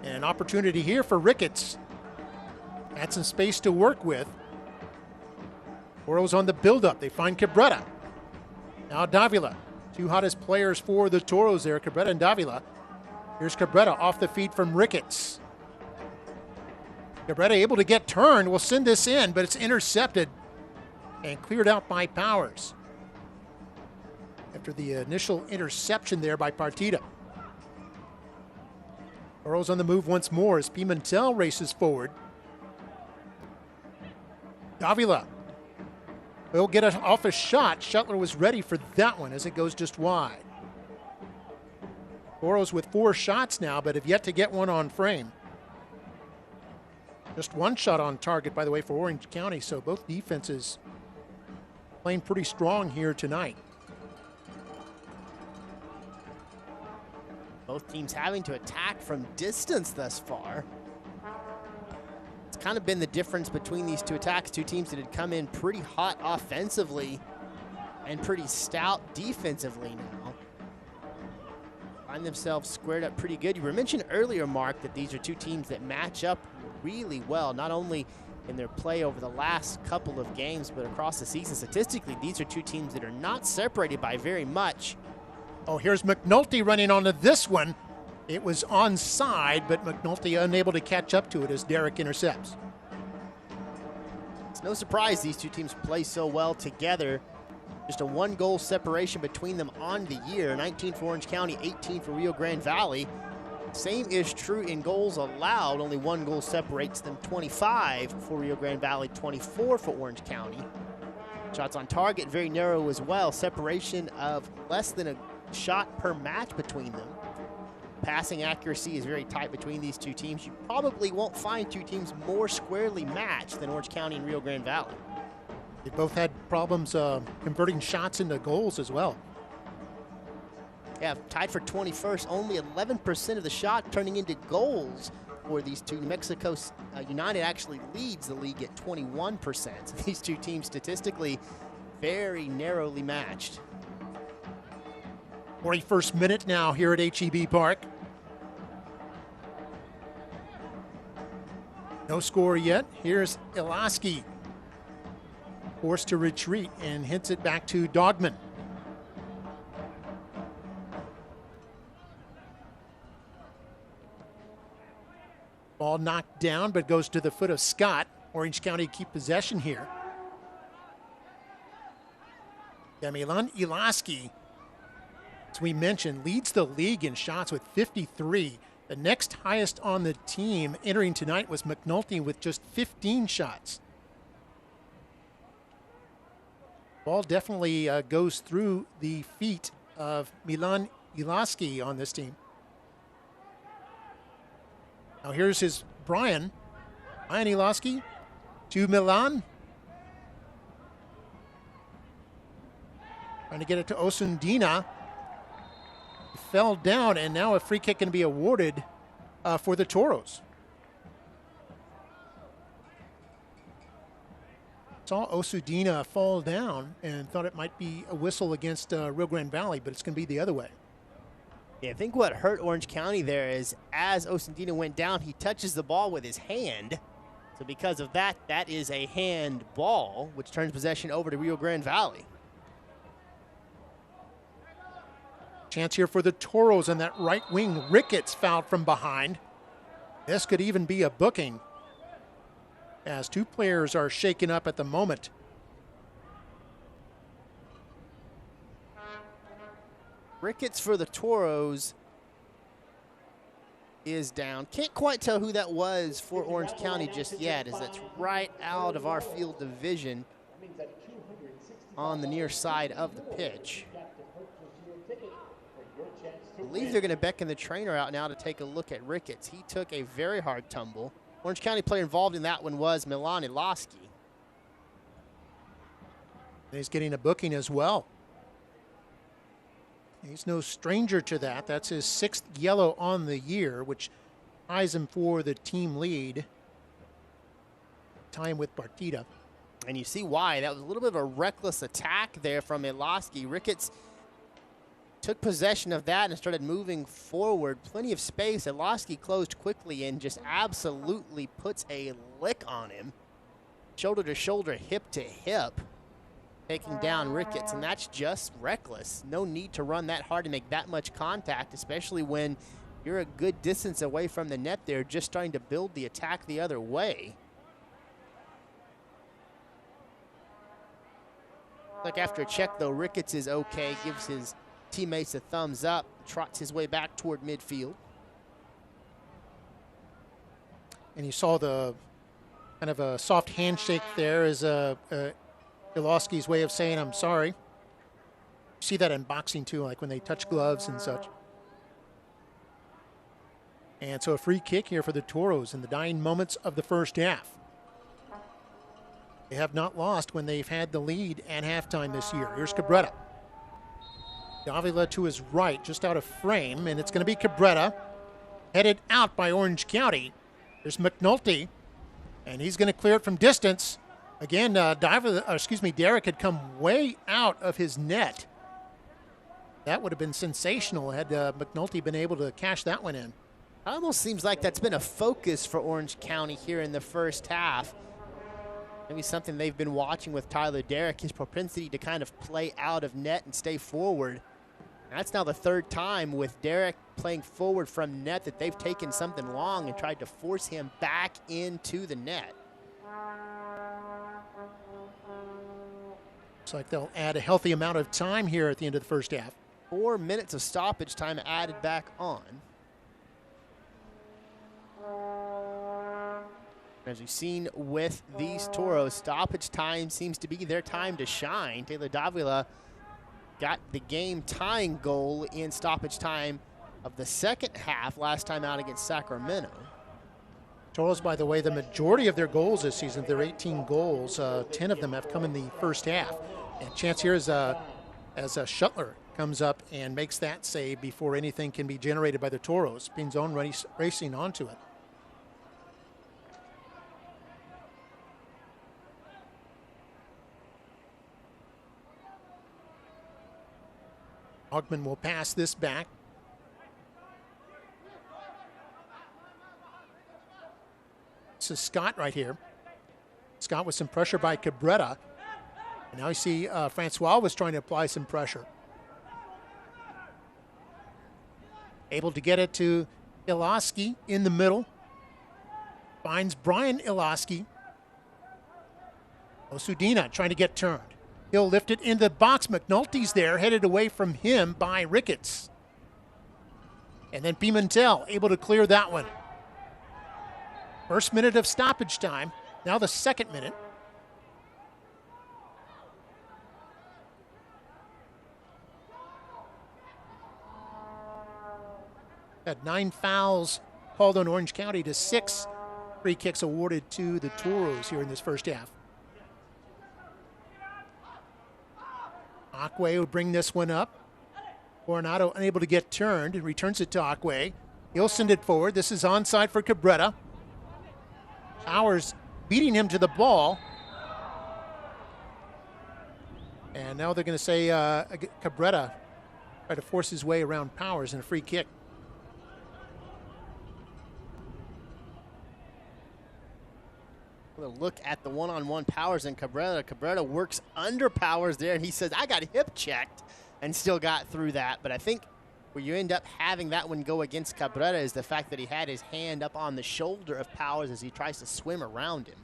And an opportunity here for Ricketts. Had some space to work with. Toros on the buildup. They find Cabrera. Now Davila. Two hottest players for the Toros there, Cabrera and Davila. Here's Cabrera off the feed from Ricketts. Cabrera able to get turned. Will send this in, but it's intercepted and cleared out by Powers. After the initial interception there by Partida. Toros on the move once more as Pimentel races forward. Davila will get off a shot. Shuttler was ready for that one as it goes just wide. Toros with 4 shots now, but have yet to get one on frame. Just one shot on target, by the way, for Orange County, so both defenses playing pretty strong here tonight. Both teams having to attack from distance thus far. It's kind of been the difference between these two attacks. Two teams that had come in pretty hot offensively and pretty stout defensively now. Find themselves squared up pretty good. You were mentioned earlier, Mark, that these are two teams that match up really well, not only in their play over the last couple of games, but across the season. Statistically, these are two teams that are not separated by very much. Oh, here's McNulty running onto this one. It was onside, but McNulty unable to catch up to it as Derek intercepts. It's no surprise these two teams play so well together. Just a 1-goal separation between them on the year. 19 for Orange County, 18 for Rio Grande Valley. Same is true in goals allowed. Only 1 goal separates them. 25 for Rio Grande Valley, 24 for Orange County. Shots on target, very narrow as well. Separation of less than a shot per match between them. Passing accuracy is very tight between these two teams. You probably won't find two teams more squarely matched than Orange County and Rio Grande Valley. They both had problems converting shots into goals as well. Yeah, tied for 21st. Only 11% of the shot turning into goals for these two. New Mexico United actually leads the league at 21%. So these two teams statistically very narrowly matched. 41st minute now here at HEB Park. No score yet. Here's Ilaski. Forced to retreat and hits it back to Dogman. Ball knocked down, but goes to the foot of Scott. Orange County keep possession here. Milan Ilaski, as we mentioned, leads the league in shots with 53. The next highest on the team entering tonight was McNulty with just 15 shots. Ball definitely goes through the feet of Milan Ilaski on this team. Now here's his Brian Ilaski to Milan. Trying to get it to Osundina. Fell down, and now a free kick can be awarded for the Toros. Saw Osudina fall down and thought it might be a whistle against Rio Grande Valley, but it's going to be the other way. Yeah, I think what hurt Orange County there is as Osudina went down, he touches the ball with his hand. So because of that, that is a hand ball, which turns possession over to Rio Grande Valley. Chance here for the Toros on that right wing. Ricketts fouled from behind. This could even be a booking, as two players are shaken up at the moment. Ricketts for the Toros is down. Can't quite tell who that was for Orange County just yet, as it's right out of our field of vision on the near side of the pitch. I believe they're going to beckon the trainer out now to take a look at Ricketts. He took a very hard tumble. Orange County player involved in that one was Milan Iloski. He's getting a booking as well. He's no stranger to that. That's his 6th yellow on the year, which ties him for the team lead. Time with Partida. And you see why. That was a little bit of a reckless attack there from Iloski. Ricketts took possession of that and started moving forward. Plenty of space. Iloski closed quickly and just absolutely puts a lick on him. Shoulder to shoulder, hip to hip, taking down Ricketts, and that's just reckless. No need to run that hard and make that much contact, especially when you're a good distance away from the net there, just starting to build the attack the other way. Like after a check, though, Ricketts is okay, gives his teammates a thumbs up, trots his way back toward midfield. And you saw the kind of a soft handshake there as Iloski's way of saying, I'm sorry. You see that in boxing too, like when they touch gloves and such. And so a free kick here for the Toros in the dying moments of the first half. They have not lost when they've had the lead at halftime this year. Here's Cabrera. Davila to his right, just out of frame, and it's going to be Cabrera, headed out by Orange County. There's McNulty, and he's going to clear it from distance. Again, Derek had come way out of his net. That would have been sensational had McNulty been able to cash that one in. It almost seems like that's been a focus for Orange County here in the first half. Maybe something they've been watching with Tyler Derrick, his propensity to kind of play out of net and stay forward. That's now the third time with Derrick playing forward from net that they've taken something long and tried to force him back into the net. Looks like they'll add a healthy amount of time here at the end of the first half. 4 minutes of stoppage time added back on. As we've seen with these Toros, stoppage time seems to be their time to shine. Taylor Davila got the game-tying goal in stoppage time of the second half last time out against Sacramento. Toros, by the way, the majority of their goals this season, their 18 goals, 10 of them have come in the first half. And chance here is as Shuttler comes up and makes that save before anything can be generated by the Toros. Pinzon racing onto it. Hogman will pass this back. This is Scott right here. Scott with some pressure by Cabrera. And now you see Francois was trying to apply some pressure. Able to get it to Iloski in the middle. Finds Brian Iloski. Osudina trying to get turned. He'll lift it into the box. McNulty's there, headed away from him by Ricketts. And then Pimentel able to clear that one. First minute of stoppage time. Now the second minute. Had 9 fouls called on Orange County to 6 free kicks awarded to the Toros here in this first half. Akwe would bring this one up. Coronado unable to get turned and returns it to Akwe. He'll send it forward. This is onside for Cabrera. Powers beating him to the ball. And now they're going to say Cabrera tried to force his way around Powers in a free kick. We'll look at the one-on-one Powers and Cabrera. Cabrera works under Powers there, and he says, I got hip checked, and still got through that. But I think where you end up having that one go against Cabrera is the fact that he had his hand up on the shoulder of Powers as he tries to swim around him.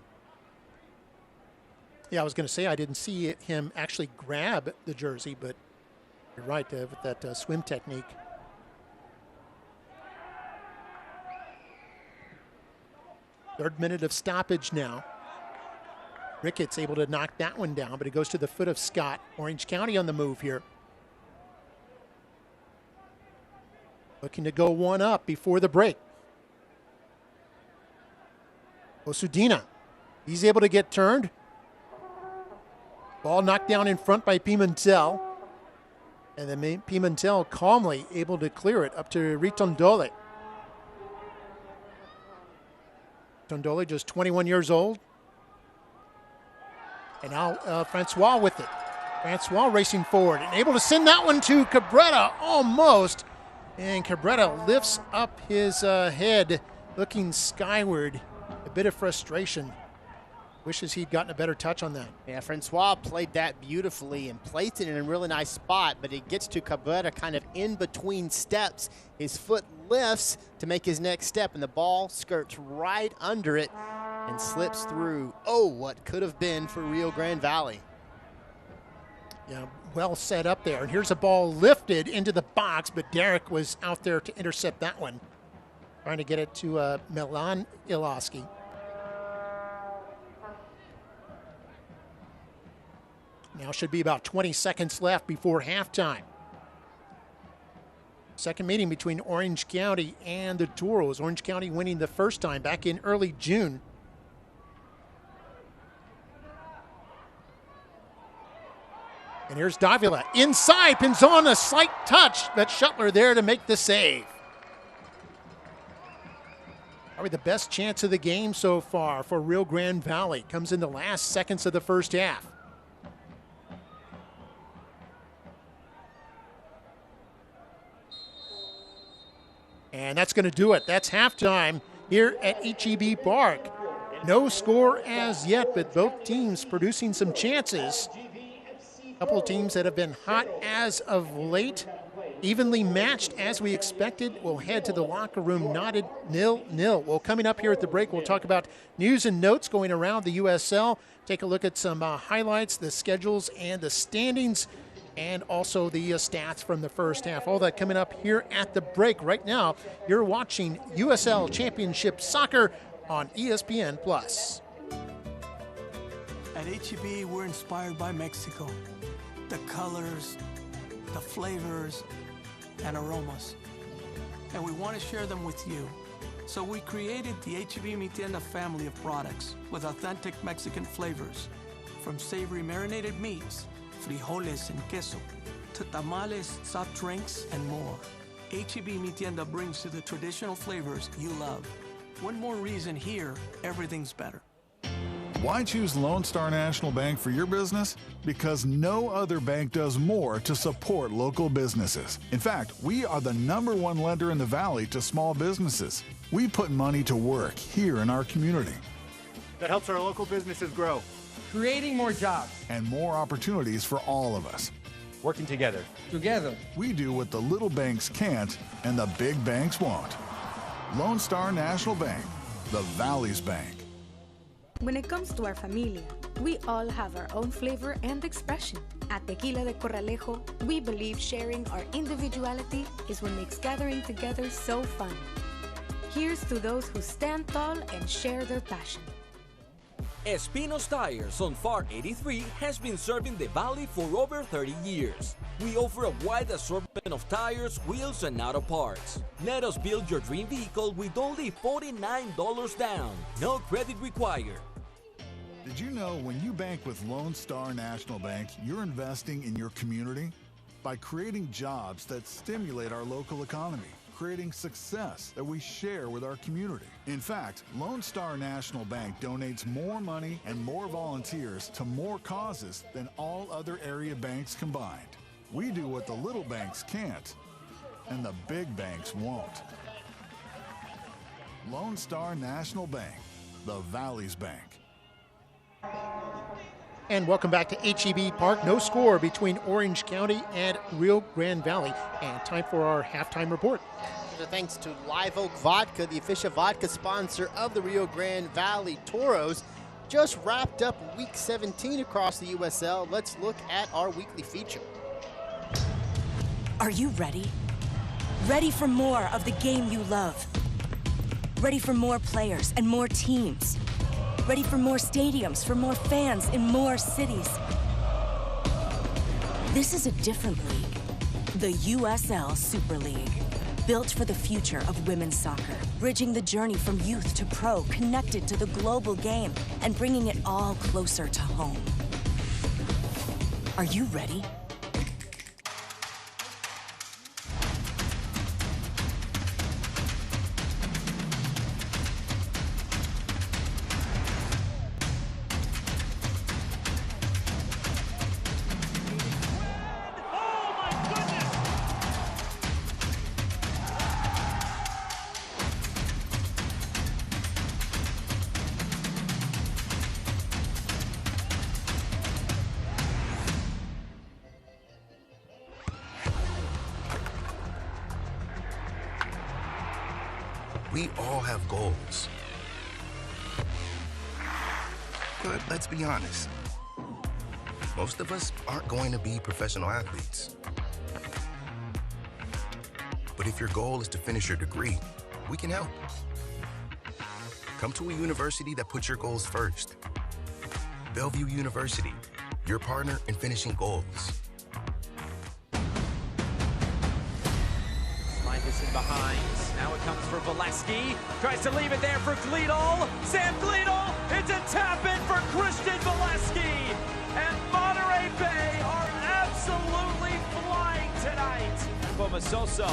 Yeah, I was going to say I didn't see him actually grab the jersey, but you're right with that swim technique. Third minute of stoppage now. Ricketts able to knock that one down, but it goes to the foot of Scott. Orange County on the move here. Looking to go one up before the break. Osudina. He's able to get turned. Ball knocked down in front by Pimentel. And then Pimentel calmly able to clear it up to Ritondole. Ritondole just 21 years old. And now Francois with it. Francois racing forward and able to send that one to Cabrera almost. And Cabrera lifts up his head looking skyward. A bit of frustration. Wishes he'd gotten a better touch on that. Yeah, Francois played that beautifully and placed it in a really nice spot, but it gets to Cabrera kind of in between steps. His foot lifts to make his next step, and the ball skirts right under it and slips through. Oh, what could have been for Rio Grande Valley. Yeah, well set up there. And here's a ball lifted into the box, but Derek was out there to intercept that one. Trying to get it to Milan Iloski. Now should be about 20 seconds left before halftime. Second meeting between Orange County and the Toros. Orange County winning the first time back in early June. And here's Davila inside, pins on a slight touch, but Shuttler there to make the save. Probably the best chance of the game so far for Rio Grande Valley. Comes in the last seconds of the first half. And that's going to do it. That's halftime here at HEB Park. No score as yet, but both teams producing some chances. A couple of teams that have been hot as of late. Evenly matched as we expected. We'll head to the locker room knotted 0-0. Well, coming up here at the break, we'll talk about news and notes going around the USL. Take a look at some highlights, the schedules, and the standings, and also the stats from the first half. All that coming up here at the break. Right now, you're watching USL Championship Soccer on ESPN+. At HEB, we're inspired by Mexico. The colors, the flavors, and aromas. And we want to share them with you. So we created the HEB Mi Tienda family of products with authentic Mexican flavors. From savory marinated meats, frijoles and queso, to tamales, soft drinks, and more. HEB Mi Tienda brings you the traditional flavors you love. One more reason here, everything's better. Why choose Lone Star National Bank for your business? Because no other bank does more to support local businesses. In fact, we are the #1 lender in the Valley to small businesses. We put money to work here in our community. That helps our local businesses grow. Creating more jobs. And more opportunities for all of us. Working together. Together. We do what the little banks can't and the big banks won't. Lone Star National Bank, the Valley's bank. When it comes to our familia, we all have our own flavor and expression. At Tequila de Corralejo, we believe sharing our individuality is what makes gathering together so fun. Here's to those who stand tall and share their passion. Espinos Tires on FAR 83 has been serving the Valley for over 30 years. We offer a wide assortment of tires, wheels, and auto parts. Let us build your dream vehicle with only $49 down. No credit required. Did you know when you bank with Lone Star National Bank, you're investing in your community? By creating jobs that stimulate our local economy, creating success that we share with our community. In fact, Lone Star National Bank donates more money and more volunteers to more causes than all other area banks combined. We do what the little banks can't, and the big banks won't. Lone Star National Bank, the Valley's bank. And welcome back to HEB Park. No score between Orange County and Rio Grande Valley. And time for our halftime report. Thanks to Live Oak Vodka, the official vodka sponsor of the Rio Grande Valley Toros. Just wrapped up week 17 across the USL. Let's look at our weekly feature. Are you ready? Ready for more of the game you love? Ready for more players and more teams? Ready for more stadiums, for more fans in more cities? This is a different league. The USL Super League. Built for the future of women's soccer. Bridging the journey from youth to pro, connected to the global game, and bringing it all closer to home. Are you ready? We all have goals. But let's be honest. Most of us aren't going to be professional athletes. But if your goal is to finish your degree, we can help. Come to a university that puts your goals first. Bellevue University, your partner in finishing goals. Slide this in behind. Now it comes for Valesky. Tries to leave it there for Gleedle. Sam Gleedle. It's a tap in for Christian Valesky. And Monterey Bay are absolutely flying tonight. Bomasoso.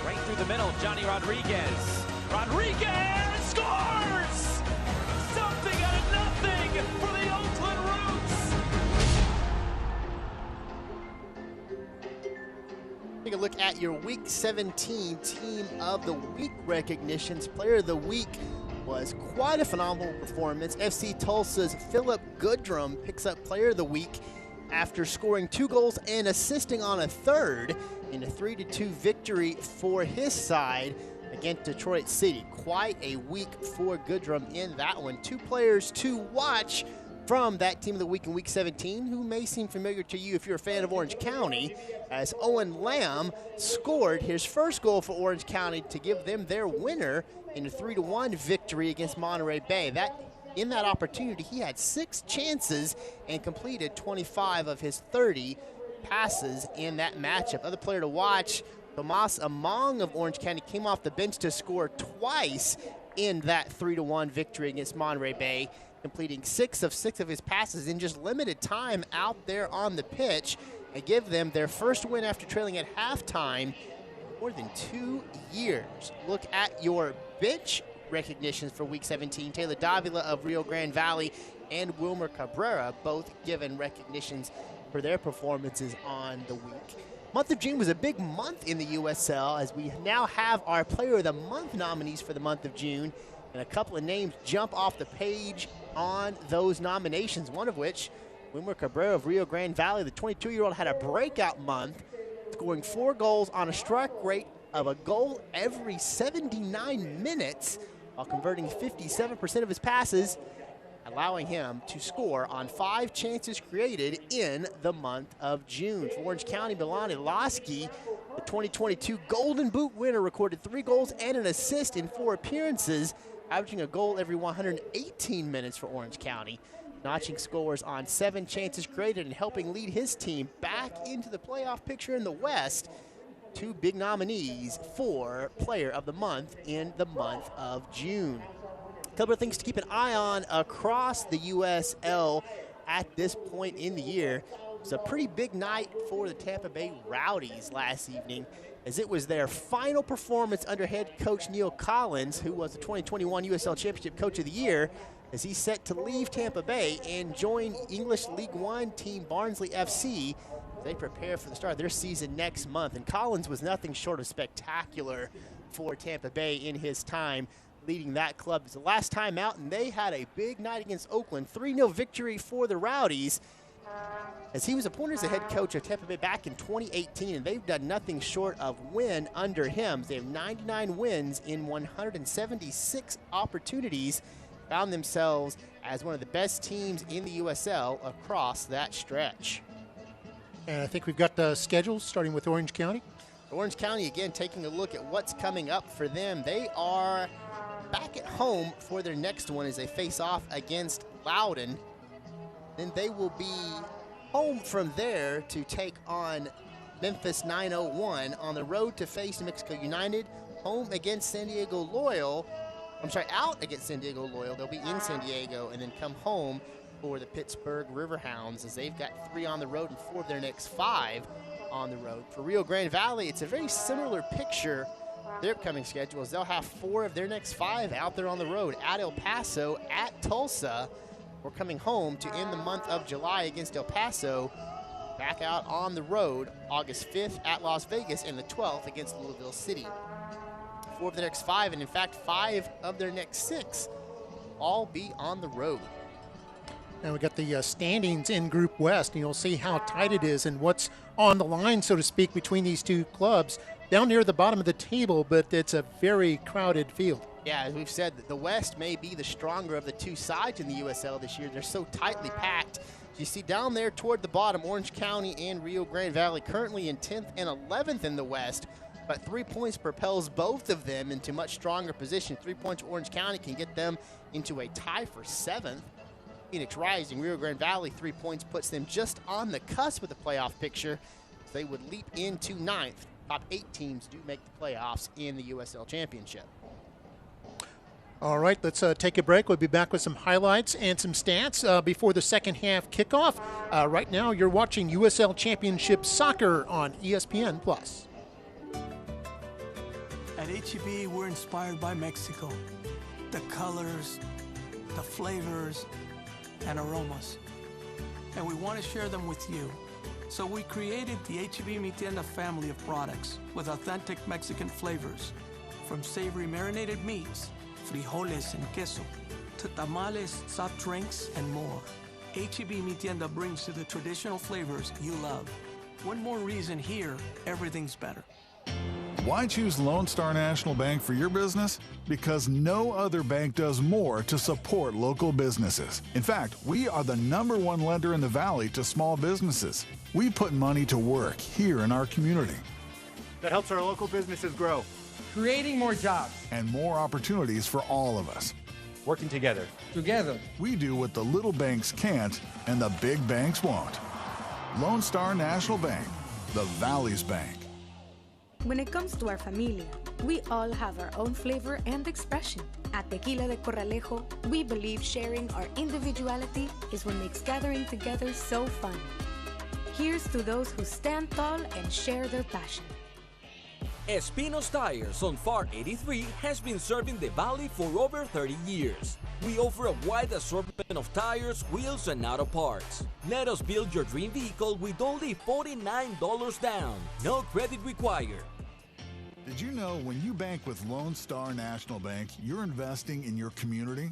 Right through the middle. Johnny Rodriguez. Rodriguez scores! Something out of nothing for the Oakland Roots. Take a look at your Week 17 Team of the Week recognitions. Player of the Week was quite a phenomenal performance. FC Tulsa's Philip Goodrum picks up Player of the Week after scoring 2 goals and assisting on a third in a 3-2 victory for his side against Detroit City. Quite a week for Goodrum in that one. 2 players to watch from that Team of the Week in Week 17, who may seem familiar to you if you're a fan of Orange County, as Owen Lamb scored his first goal for Orange County to give them their winner in a 3-1 victory against Monterey Bay. In that opportunity, he had 6 chances and completed 25 of his 30 passes in that matchup. Other player to watch, Tomas Among of Orange County came off the bench to score twice in that 3-1 victory against Monterey Bay, completing 6 of his passes in just limited time out there on the pitch and give them their first win after trailing at halftime in more than 2 years. Look at your bench recognitions for Week 17. Taylor Davila of Rio Grande Valley and Wilmer Cabrera both given recognitions for their performances on the week. Month of June was a big month in the USL, as we now have our Player of the Month nominees for the month of June, and a couple of names jump off the page on those nominations, one of which, Wilmer Cabrera of Rio Grande Valley. The 22-year-old had a breakout month, scoring 4 goals on a strike rate of a goal every 79 minutes, while converting 57% of his passes, allowing him to score on 5 chances created in the month of June. For Orange County, Milan Iloski, the 2022 Golden Boot winner, recorded 3 goals and an assist in 4 appearances, averaging a goal every 118 minutes for Orange County, notching scores on 7 chances created and helping lead his team back into the playoff picture in the West. 2 big nominees for Player of the Month in the month of June. A couple of things to keep an eye on across the USL at this point in the year. was a pretty big night for the Tampa Bay Rowdies last evening, as it was their final performance under head coach Neil Collins, who was the 2021 USL Championship Coach of the Year, as he's set to leave Tampa Bay and join English League One team Barnsley FC as they prepare for the start of their season next month. And Collins was nothing short of spectacular for Tampa Bay in his time leading that club. It was the last time out, and they had a big night against Oakland. 3-0 victory for the Rowdies, as he was appointed as the head coach of Tampa Bay back in 2018, and they've done nothing short of win under him. They have 99 wins in 176 opportunities, found themselves as one of the best teams in the USL across that stretch. And I think we've got the schedule starting with Orange County. Orange County, again, taking a look at what's coming up for them. They are back at home for their next one as they face off against Loudoun. Then they will be home from there to take on Memphis 901, on the road to face New Mexico United, home against San Diego Loyal. Out against San Diego Loyal. They'll be in San Diego and then come home for the Pittsburgh Riverhounds, as they've got 3 on the road and 4 of their next 5 on the road. For Rio Grande Valley, it's a very similar picture. Their upcoming schedule is they'll have 4 of their next 5 out there on the road, at El Paso, at Tulsa. We're coming home to end the month of July against El Paso, back out on the road August 5th at Las Vegas, and the 12th against Louisville City. 4 of the next 5, and in fact 5 of their next 6 all be on the road. Now we got the standings in Group West, and you'll see how tight it is and what's on the line, so to speak, between these two clubs down near the bottom of the table, but it's a very crowded field. Yeah, as we've said, the West may be the stronger of the two sides in the USL this year. They're so tightly packed. You see down there toward the bottom, Orange County and Rio Grande Valley currently in 10th and 11th in the West, but 3 points propels both of them into much stronger position. 3 points for Orange County can get them into a tie for 7th. Phoenix Rising, Rio Grande Valley, 3 points puts them just on the cusp of the playoff picture. They would leap into 9th. Top 8 teams do make the playoffs in the USL Championship. All right, let's take a break. We'll be back with some highlights and some stats before the second half kickoff. Right now, you're watching USL Championship Soccer on ESPN+. At HEB, we're inspired by Mexico. The colors, the flavors, and aromas. And we want to share them with you. So we created the HEB Mi Tienda family of products with authentic Mexican flavors, from savory marinated meats, frijoles and queso, to tamales, soft drinks, and more. HEB Mi Tienda brings you the traditional flavors you love. One more reason here, everything's better. Why choose Lone Star National Bank for your business? Because no other bank does more to support local businesses. In fact, we are the #1 lender in the Valley to small businesses. We put money to work here in our community. That helps our local businesses grow. Creating more jobs. And more opportunities for all of us. Working together. Together. We do what the little banks can't and the big banks won't. Lone Star National Bank, the Valley's bank. When it comes to our familia, we all have our own flavor and expression. At Tequila de Corralejo, we believe sharing our individuality is what makes gathering together so fun. Here's to those who stand tall and share their passion. Espinos Tires on FAR 83 has been serving the Valley for over 30 years. We offer a wide assortment of tires, wheels, and auto parts. Let us build your dream vehicle with only $49 down. No credit required. Did you know when you bank with Lone Star National Bank, you're investing in your community?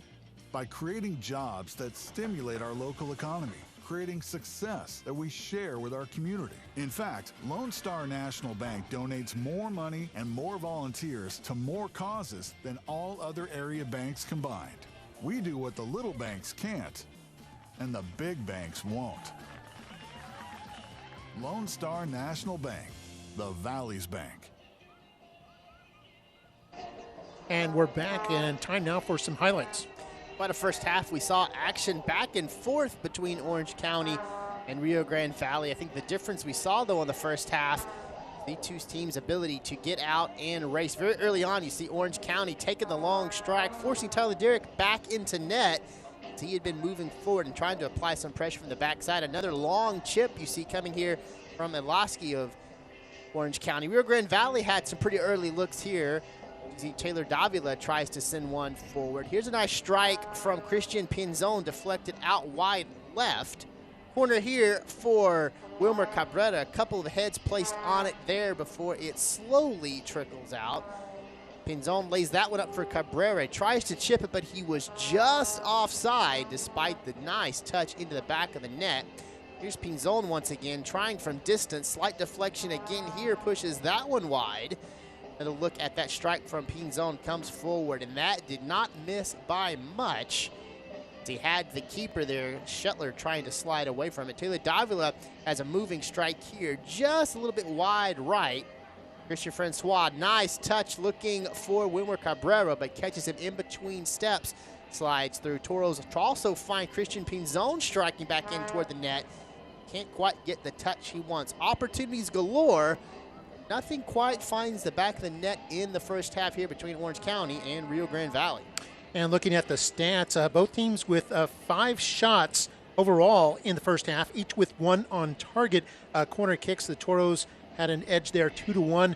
By creating jobs that stimulate our local economy, creating success that we share with our community. In fact, Lone Star National Bank donates more money and more volunteers to more causes than all other area banks combined. We do what the little banks can't, and the big banks won't. Lone Star National Bank, the Valley's bank. And we're back, and time now for some highlights. By the first half, we saw action back and forth between Orange County and Rio Grande Valley. I think the difference we saw, though, in the first half, the two teams' ability to get out and race. Very early on, you see Orange County taking the long strike, forcing Tyler Derrick back into net. He had been moving forward and trying to apply some pressure from the backside. Another long chip you see coming here from Eloski of Orange County. Rio Grande Valley had some pretty early looks here. You see Taylor Davila tries to send one forward. Here's a nice strike from Christian Pinzon, deflected out wide left. Corner here for Wilmer Cabrera. A couple of heads placed on it there before it slowly trickles out. Pinzon lays that one up for Cabrera. Tries to chip it, but he was just offside despite the nice touch into the back of the net. Here's Pinzon once again, trying from distance. Slight deflection again here, pushes that one wide. Another look at that strike from Pinzon comes forward, and that did not miss by much. He had the keeper there, Shetler, trying to slide away from it. Taylor Davila has a moving strike here, just a little bit wide right. Christian Francois, nice touch looking for Wilmer Cabrera, but catches him in between steps. Slides through. Toros also find Christian Pinzon striking back in toward the net. Can't quite get the touch he wants. Opportunities galore. Nothing quite finds the back of the net in the first half here between Orange County and Rio Grande Valley. And looking at the stats, both teams with 5 shots overall in the first half, each with 1 on target. Corner kicks, the Toros had an edge there, 2-1.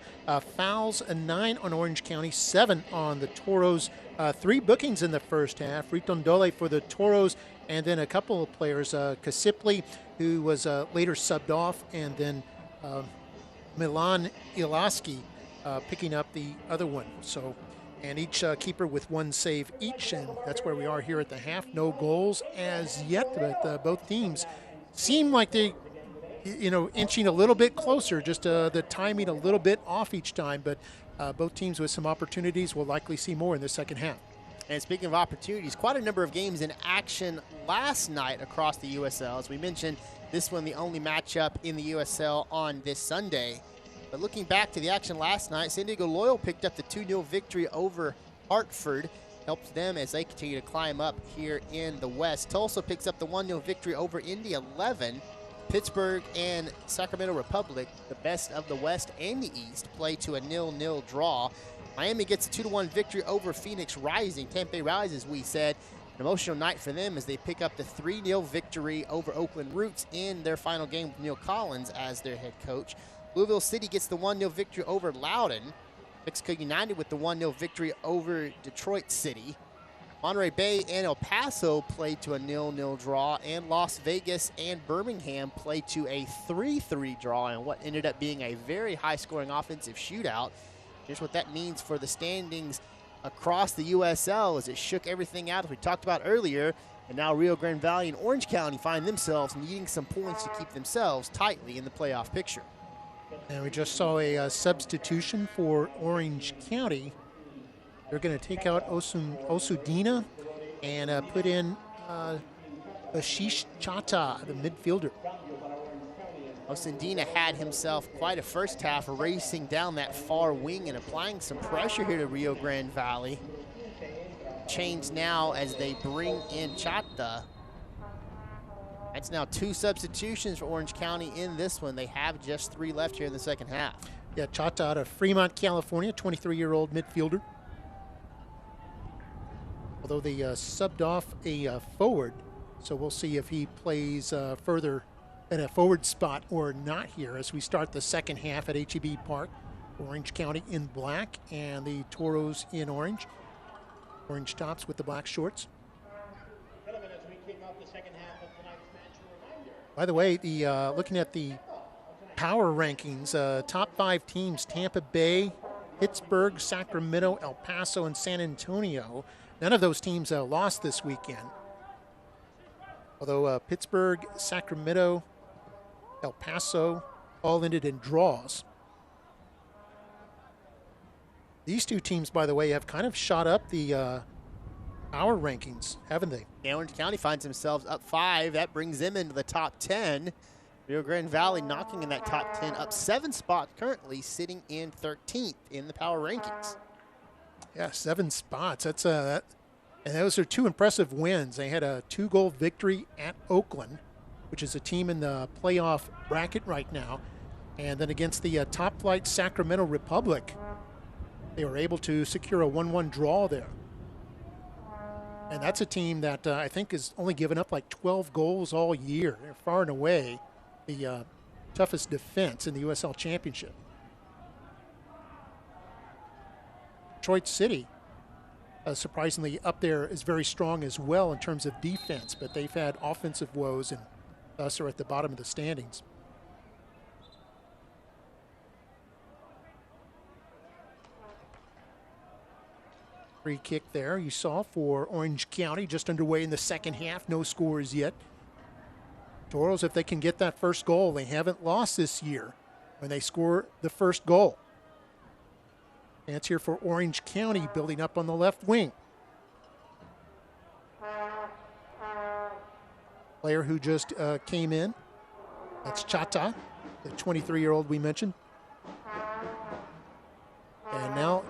Fouls, 9 on Orange County, 7 on the Toros. 3 bookings in the first half. Ritondole for the Toros, and then a couple of players, Kasipli, who was later subbed off, and then Milan Ilaski picking up the other one. So, and each keeper with 1 save each, and that's where we are here at the half. No goals as yet, but both teams seem like they, inching a little bit closer, just the timing a little bit off each time, but both teams with some opportunities. We'll likely see more in the second half. And speaking of opportunities, quite a number of games in action last night across the USL. As we mentioned, this one the only matchup in the USL on this Sunday. But looking back to the action last night, San Diego Loyal picked up the 2-0 victory over Hartford. Helps them as they continue to climb up here in the West. Tulsa picks up the 1-0 victory over Indy 11. Pittsburgh and Sacramento Republic, the best of the West and the East, play to a 0-0 draw. Miami gets a 2-1 victory over Phoenix Rising. Tampa Rise, as we said, an emotional night for them as they pick up the 3-0 victory over Oakland Roots in their final game with Neil Collins as their head coach. Louisville City gets the 1-0 victory over Loudoun. Mexico United with the 1-0 victory over Detroit City. Monterey Bay and El Paso played to a 0-0 draw, and Las Vegas and Birmingham played to a 3-3 draw in what ended up being a very high-scoring offensive shootout. Here's what that means for the standings across the USL as it shook everything out, as we talked about earlier, and now Rio Grande Valley and Orange County find themselves needing some points to keep themselves tightly in the playoff picture. And we just saw a substitution for Orange County. They're going to take out Osudina and put in Ashish Chata, the midfielder. Osudina had himself quite a first half, racing down that far wing and applying some pressure here to Rio Grande Valley. Change now as they bring in Chata. That's now 2 substitutions for Orange County in this one. They have just 3 left here in the second half. Yeah, Chata out of Fremont, California, 23-year-old midfielder. Although they subbed off a forward, so we'll see if he plays further in a forward spot or not here as we start the second half at HEB Park. Orange County in black and the Toros in orange. Orange tops with the black shorts. By the way, the looking at the power rankings, top 5 teams, Tampa Bay, Pittsburgh, Sacramento, El Paso, and San Antonio. None of those teams lost this weekend. Although Pittsburgh, Sacramento, El Paso all ended in draws. These 2 teams, by the way, have kind of shot up the power rankings, haven't they? Yeah, Orange County finds themselves up 5. That brings them into the top 10. Rio Grande Valley knocking in that top 10, up 7 spots currently, sitting in 13th in the power rankings. Yeah, 7 spots. That's and those are 2 impressive wins. They had a 2-goal victory at Oakland, which is a team in the playoff bracket right now, and then against the top-flight Sacramento Republic, they were able to secure a 1-1 draw there. And that's a team that I think has only given up like 12 goals all year. They're far and away the toughest defense in the USL Championship. Detroit City, surprisingly, up there is very strong as well in terms of defense, but they've had offensive woes and thus are at the bottom of the standings. Free kick there you saw for Orange County, just underway in the second half. No scores yet. Toros, if they can get that first goal, they haven't lost this year when they score the first goal. Chance here for Orange County, building up on the left wing. Player who just came in, that's Chata, the 23-year-old we mentioned. And now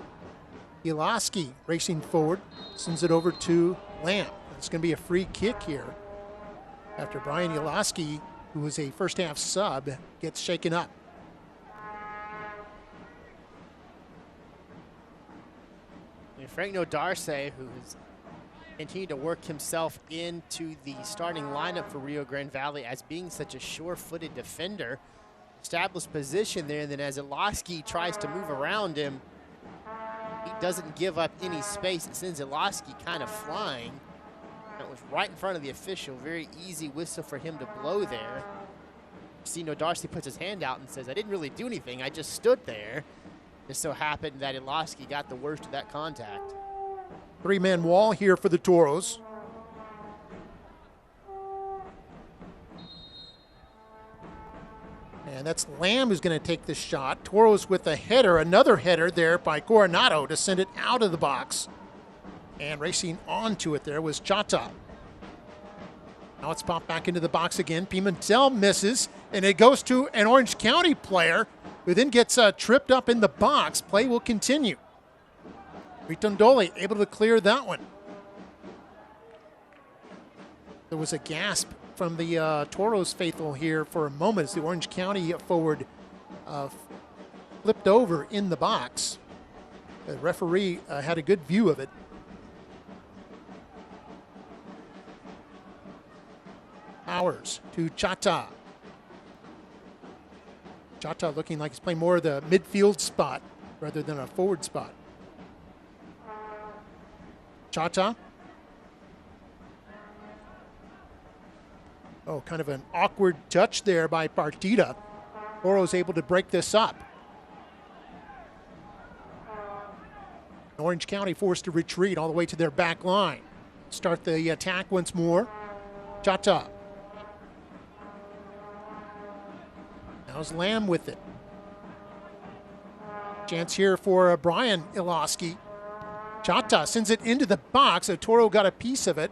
Ilaski racing forward, sends it over to Lamb. It's going to be a free kick here after Brian Ilaski, who was a first-half sub, gets shaken up. Frank Nodarce, who has continued to work himself into the starting lineup for Rio Grande Valley as being such a sure-footed defender, established position there, and then as Ilaski tries to move around him, he doesn't give up any space. It sends Ilaski kind of flying. That was right in front of the official. Very easy whistle for him to blow there. See, Nodarce puts his hand out and says, I didn't really do anything. I just stood there. It so happened that Ilaski got the worst of that contact. Three-man wall here for the Toros. And that's Lamb who's going to take the shot. Toros with a header, another header there by Coronado to send it out of the box. And racing onto it there was Chata. Now it's popped back into the box again. Pimentel misses, and it goes to an Orange County player who then gets tripped up in the box. Play will continue. Ritondoli able to clear that one. There was a gasp from the Toros faithful here for a moment as the Orange County forward flipped over in the box. The referee had a good view of it. Powers to Chata. Chata looking like he's playing more of the midfield spot rather than a forward spot. Chata. Oh, kind of an awkward touch there by Partida. Toros able to break this up. Orange County forced to retreat all the way to their back line. Start the attack once more. Chata. Now's Lamb with it. Chance here for Brian Ilaski. Chata sends it into the box. A Toro got a piece of it.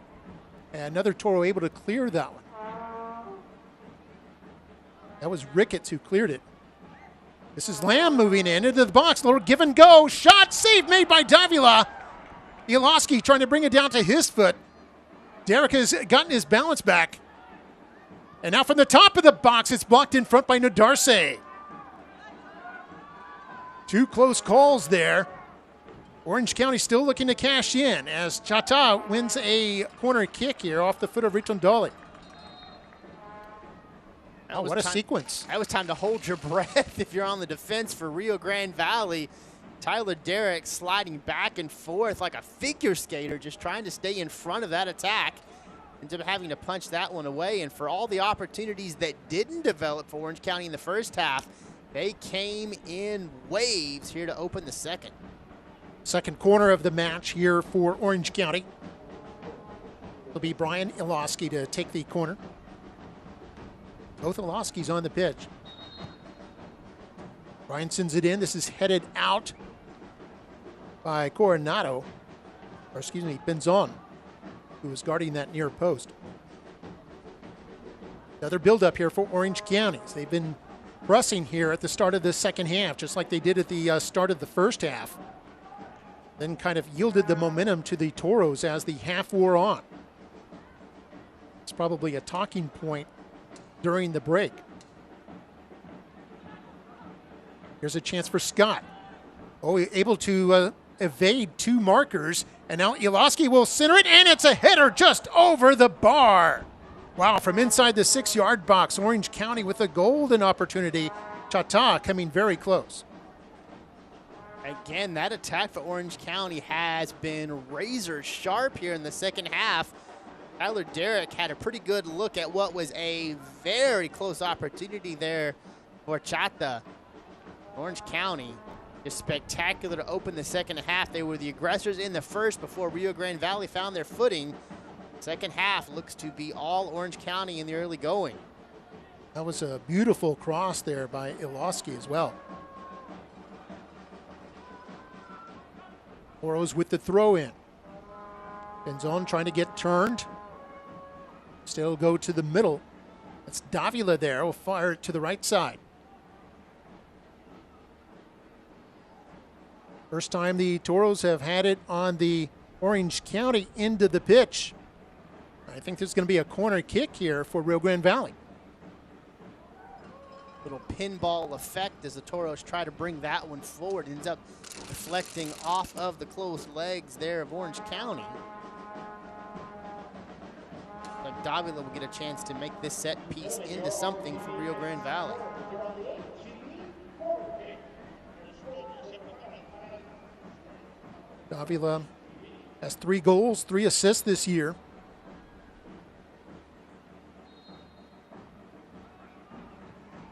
And another Toro able to clear that one. That was Ricketts who cleared it. This is Lamb moving in into the box. Little give and go. Shot save made by Davila. Ilaski trying to bring it down to his foot. Derek has gotten his balance back. And now from the top of the box, it's blocked in front by Nodarce. Two close calls there. Orange County still looking to cash in as Chata wins a corner kick here off the foot of Ritondoli. Oh, what a sequence. That was time to hold your breath if you're on the defense for Rio Grande Valley. Tyler Derrick sliding back and forth like a figure skater, just trying to stay in front of that attack. Ended up having to punch that one away. And for all the opportunities that didn't develop for Orange County in the first half, they came in waves here to open the second. Second corner of the match here for Orange County. It'll be Brian Ilaski to take the corner. Both Ilaskis on the pitch. Brian sends it in. This is headed out by Coronado, or excuse me, Benzon, who was guarding that near post. Another build-up here for Orange County. They've been pressing here at the start of the second half, just like they did at the start of the first half. Then kind of yielded the momentum to the Toros as the half wore on. It's probably a talking point during the break. Here's a chance for Scott. Oh, able to evade 2 markers. And now Iloski will center it, and it's a header just over the bar. Wow, from inside the 6-yard box, Orange County with a golden opportunity. Chata coming very close. Again, that attack for Orange County has been razor sharp here in the second half. Tyler Derrick had a pretty good look at what was a very close opportunity there for Chata. Orange County is spectacular to open the second half. They were the aggressors in the first before Rio Grande Valley found their footing. Second half looks to be all Orange County in the early going. That was a beautiful cross there by Iloski as well. Toros with the throw in. Benzon trying to get turned. Still go to the middle. That's Davila there. Will fire it to the right side. First time the Toros have had it on the Orange County end of the pitch. I think there's going to be a corner kick here for Rio Grande Valley. Little pinball effect as the Toros try to bring that one forward. Ends up deflecting off of the close legs there of Orange County. Like Davila will get a chance to make this set piece into something for Rio Grande Valley. Davila has 3 goals, 3 assists this year.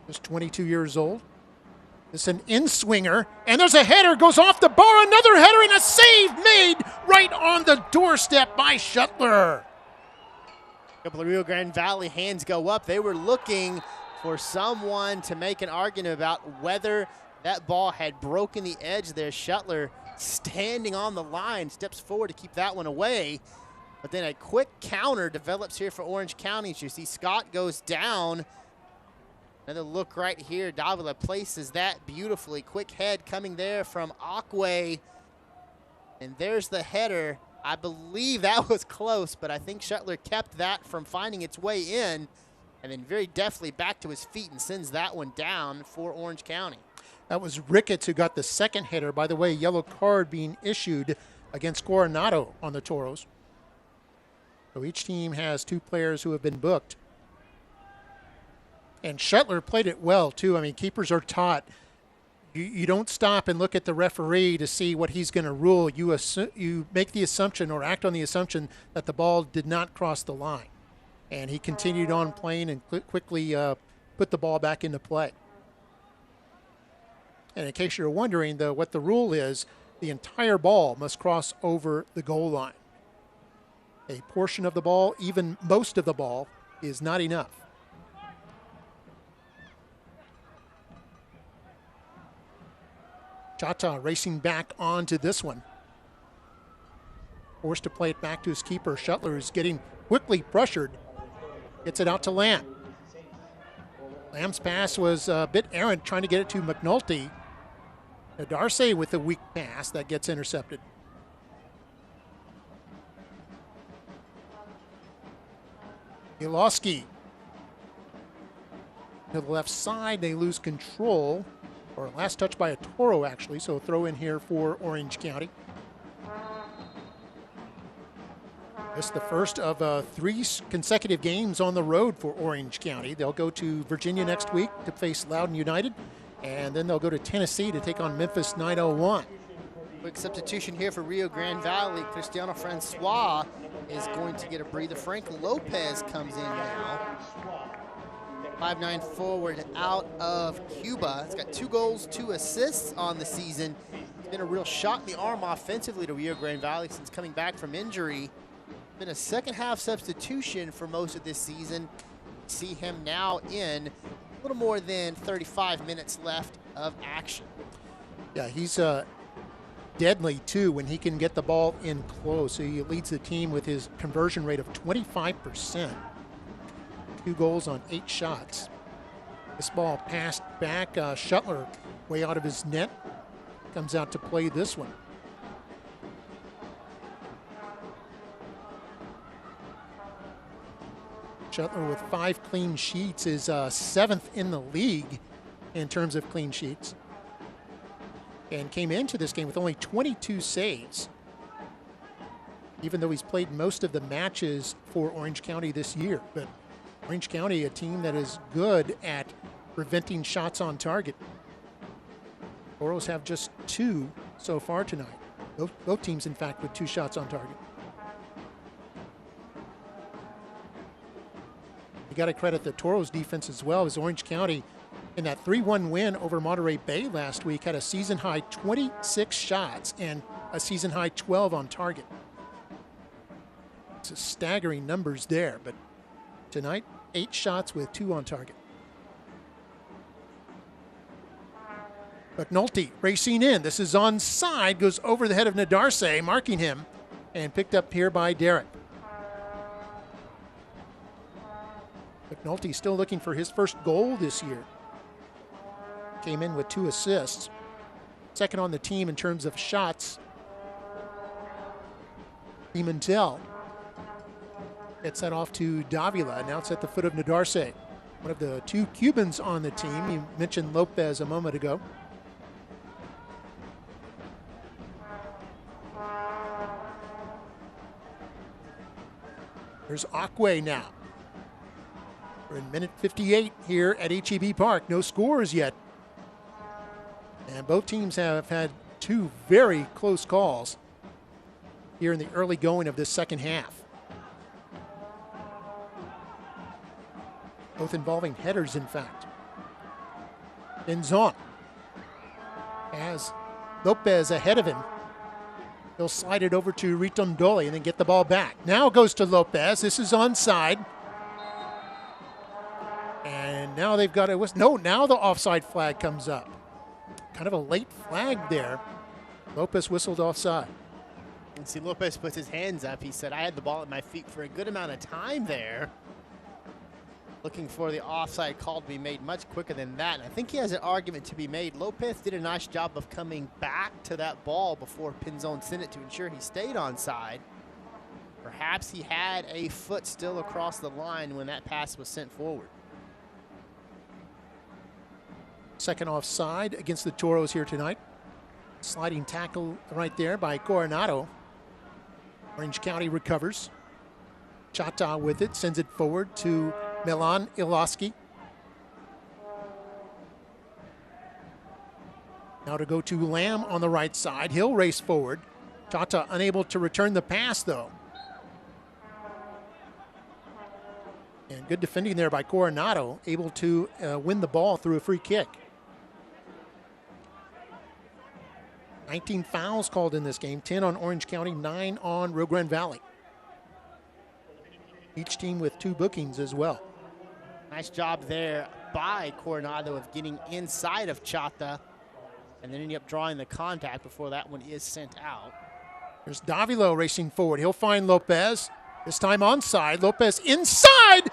Just 22 years old. It's an in-swinger, and there's a header, goes off the bar, another header, and a save made right on the doorstep by Shuttler. A couple of Rio Grande Valley hands go up. They were looking for someone to make an argument about whether that ball had broken the edge there. Shuttler standing on the line, steps forward to keep that one away. But then a quick counter develops here for Orange County. You see Scott goes down. Another look right here. Davila places that beautifully. Quick head coming there from Akwe. And there's the header. I believe that was close, but I think Shuttler kept that from finding its way in. And then very deftly back to his feet and sends that one down for Orange County. That was Ricketts who got the second header. By the way, yellow card being issued against Coronado on the Toros. So each team has 2 players who have been booked. And Shuttler played it well, too. I mean, keepers are taught. You don't stop and look at the referee to see what he's going to rule. You make the assumption or act on the assumption that the ball did not cross the line. And he continued on playing and quickly put the ball back into play. And in case you're wondering, though, what the rule is, the entire ball must cross over the goal line. A portion of the ball, even most of the ball, is not enough. Chata racing back onto this one. Forced to play it back to his keeper. Shuttler is getting quickly pressured. Gets it out to Lamb. Lamb's pass was a bit errant, trying to get it to McNulty. Darce with a weak pass that gets intercepted. Iloski to the left side. They lose control. Or last touch by a Toro, actually, so throw in here for Orange County. This is the first of 3 consecutive games on the road for Orange County. They'll go to Virginia next week to face Loudoun United, and then they'll go to Tennessee to take on Memphis 901. Quick substitution here for Rio Grande Valley. Cristiano Francois is going to get a breather. Frank Lopez comes in now. 5'9" forward out of Cuba. He's got 2 goals, 2 assists on the season. It's been a real shot in the arm offensively to Rio Grande Valley since coming back from injury. Been a second half substitution for most of this season. See him now in a little more than 35 minutes left of action. Yeah, he's deadly too when he can get the ball in close. So he leads the team with his conversion rate of 25%. 2 goals on 8 shots. This ball passed back. Shuttler way out of his net. Comes out to play this one. Shuttler with 5 clean sheets is 7th in the league in terms of clean sheets. and came into this game with only 22 saves, even though he's played most of the matches for Orange County this year. But Orange County, a team that is good at preventing shots on target. Toros have just 2 so far tonight. Both teams, in fact, with 2 shots on target. You got to credit the Toros defense as well, as Orange County, in that 3-1 win over Monterey Bay last week, had a season-high 26 shots and a season-high 12 on target. It's a staggering numbers there, but tonight, 8 shots with 2 on target. McNulty racing in. This is onside, goes over the head of Nadarse, marking him, and picked up here by Derek. McNulty still looking for his first goal this year. Came in with 2 assists. Second on the team in terms of shots. Pimentel gets that off to Davila. Now it's at the foot of Nadarse. One of the 2 Cubans on the team. You mentioned Lopez a moment ago. There's Akwe now. We're in minute 58 here at HEB Park. No scores yet. And both teams have had 2 very close calls here in the early going of this second half. Both involving headers, in fact. Benzon has Lopez ahead of him. He'll slide it over to Ritondoli and then get the ball back. Now it goes to Lopez. This is onside. And now they've got it. No, now the offside flag comes up. Kind of a late flag there. Lopez whistled offside. And see, Lopez puts his hands up. He said, I had the ball at my feet for a good amount of time there. Looking for the offside call to be made much quicker than that. And I think he has an argument to be made. Lopez did a nice job of coming back to that ball before Pinzon sent it to ensure he stayed onside. Perhaps he had a foot still across the line when that pass was sent forward. Second offside against the Toros here tonight. Sliding tackle right there by Coronado. Orange County recovers. Chata with it, sends it forward to Milan Iloski. Now to go to Lamb on the right side. He'll race forward. Chata unable to return the pass, though. And good defending there by Coronado, able to win the ball through a free kick. 19 fouls called in this game, 10 on Orange County, 9 on Rio Grande Valley. Each team with 2 bookings as well. Nice job there by Coronado of getting inside of Chata and then ending up drawing the contact before that one is sent out. There's Davilo racing forward. He'll find Lopez. This time onside. Lopez inside,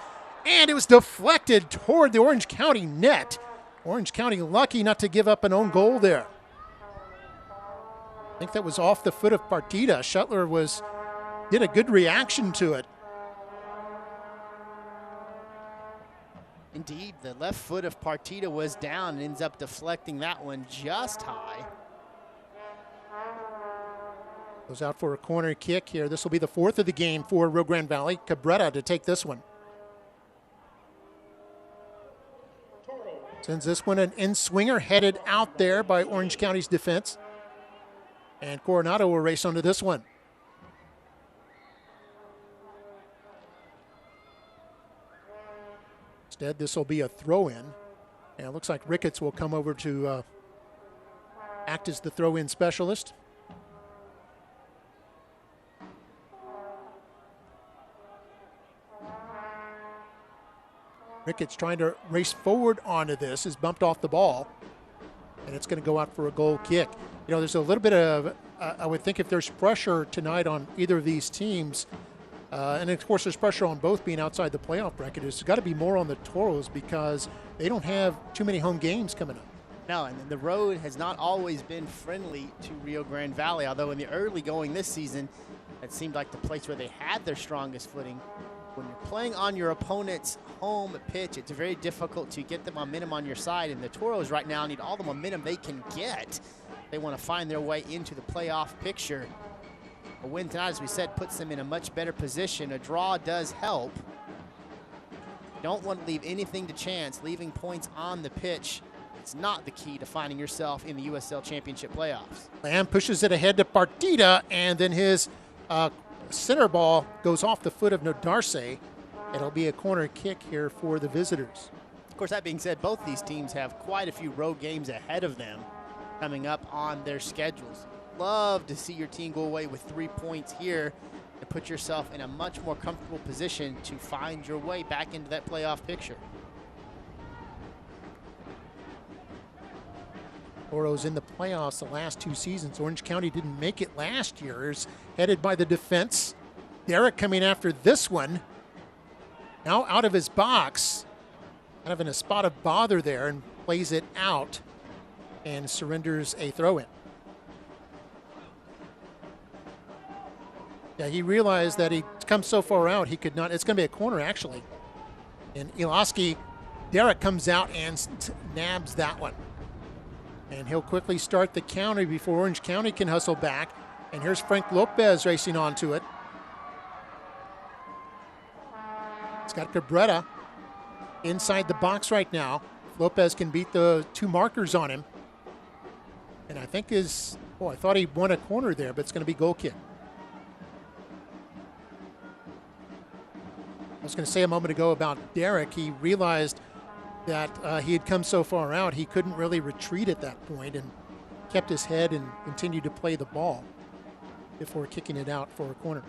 and it was deflected toward the Orange County net. Orange County lucky not to give up an own goal there. I think that was off the foot of Partida. Shuttler did a good reaction to it. Indeed, the left foot of Partida was down and ends up deflecting that one just high. Goes out for a corner kick here. This will be the 4th of the game for Rio Grande Valley. Cabrera to take this one. Sends this one an in-swinger headed out there by Orange County's defense. And Coronado will race onto this one. Instead, this will be a throw-in. And it looks like Ricketts will come over to act as the throw-in specialist. Ricketts trying to race forward onto this, is bumped off the ball, and it's going to go out for a goal kick. You know, there's a little bit of, I would think if there's pressure tonight on either of these teams, and of course there's pressure on both being outside the playoff bracket, there's got to be more on the Toros because they don't have too many home games coming up. No, and the road has not always been friendly to Rio Grande Valley, although in the early going this season, it seemed like the place where they had their strongest footing. When you're playing on your opponent's home pitch, it's very difficult to get the momentum on your side, and the Toros right now need all the momentum they can get They want to find their way into the playoff picture. A win tonight, as we said, puts them in a much better position. A draw does help. Don't want to leave anything to chance. Leaving points on the pitch, it's not the key to finding yourself in the USL Championship playoffs. Lamb pushes it ahead to Partida, and then his center ball goes off the foot of Nodarse. It'll be a corner kick here for the visitors. Of course, that being said, both these teams have quite a few road games ahead of them coming up on their schedules. Love to see your team go away with 3 points here and put yourself in a much more comfortable position to find your way back into that playoff picture. Toros in the playoffs the last 2 seasons. Orange County didn't make it last year. It's headed by the defense. Derek coming after this one. Now out of his box. Kind of in a spot of bother there, and plays it out and surrenders a throw-in. Yeah, he realized that he'd come so far out he could not. It's going to be a corner, actually. And Iloski, Derek comes out and nabs that one. And he'll quickly start the counter before Orange County can hustle back. And here's Frank Lopez racing onto it. It's got Cabrera inside the box right now. Lopez can beat the 2 markers on him. And I think I thought he won a corner there, but it's going to be goal kick. I was going to say a moment ago about Derek. He realized that he had come so far out, he couldn't really retreat at that point, and kept his head and continued to play the ball before kicking it out for a corner.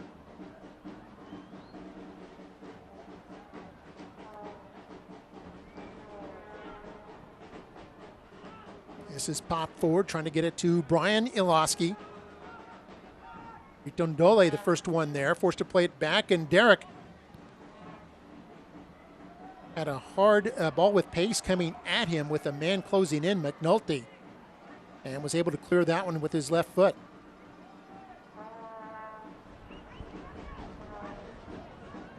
This is pop forward, trying to get it to Brian Iloski. Ritondole, the first one there, forced to play it back, and Derek had a hard ball with pace coming at him with a man closing in, McNulty, and was able to clear that one with his left foot.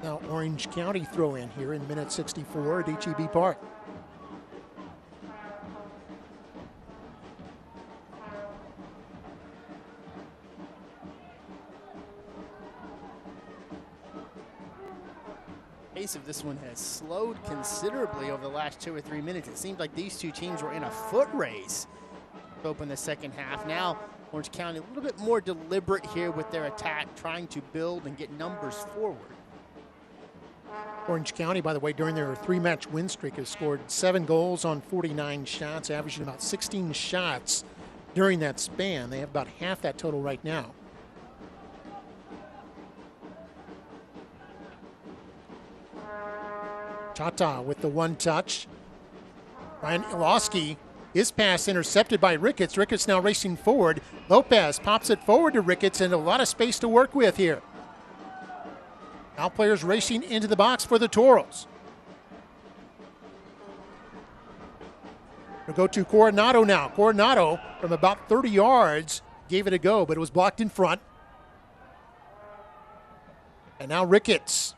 Now Orange County throw in here in minute 64 at HEB Park. Pace of this one has slowed considerably over the last 2 or 3 minutes. It seemed like these 2 teams were in a foot race to open the second half. Now Orange County a little bit more deliberate here with their attack, trying to build and get numbers forward. Orange County, by the way, during their 3-match win streak, has scored 7 goals on 49 shots, averaging about 16 shots during that span. They have about half that total right now. Chata with the 1 touch. Ryan Iloski, his pass intercepted by Ricketts. Ricketts now racing forward. Lopez pops it forward to Ricketts, and a lot of space to work with here. Now players racing into the box for the Toros. We'll go to Coronado now. Coronado from about 30 yards gave it a go, but it was blocked in front. And now Ricketts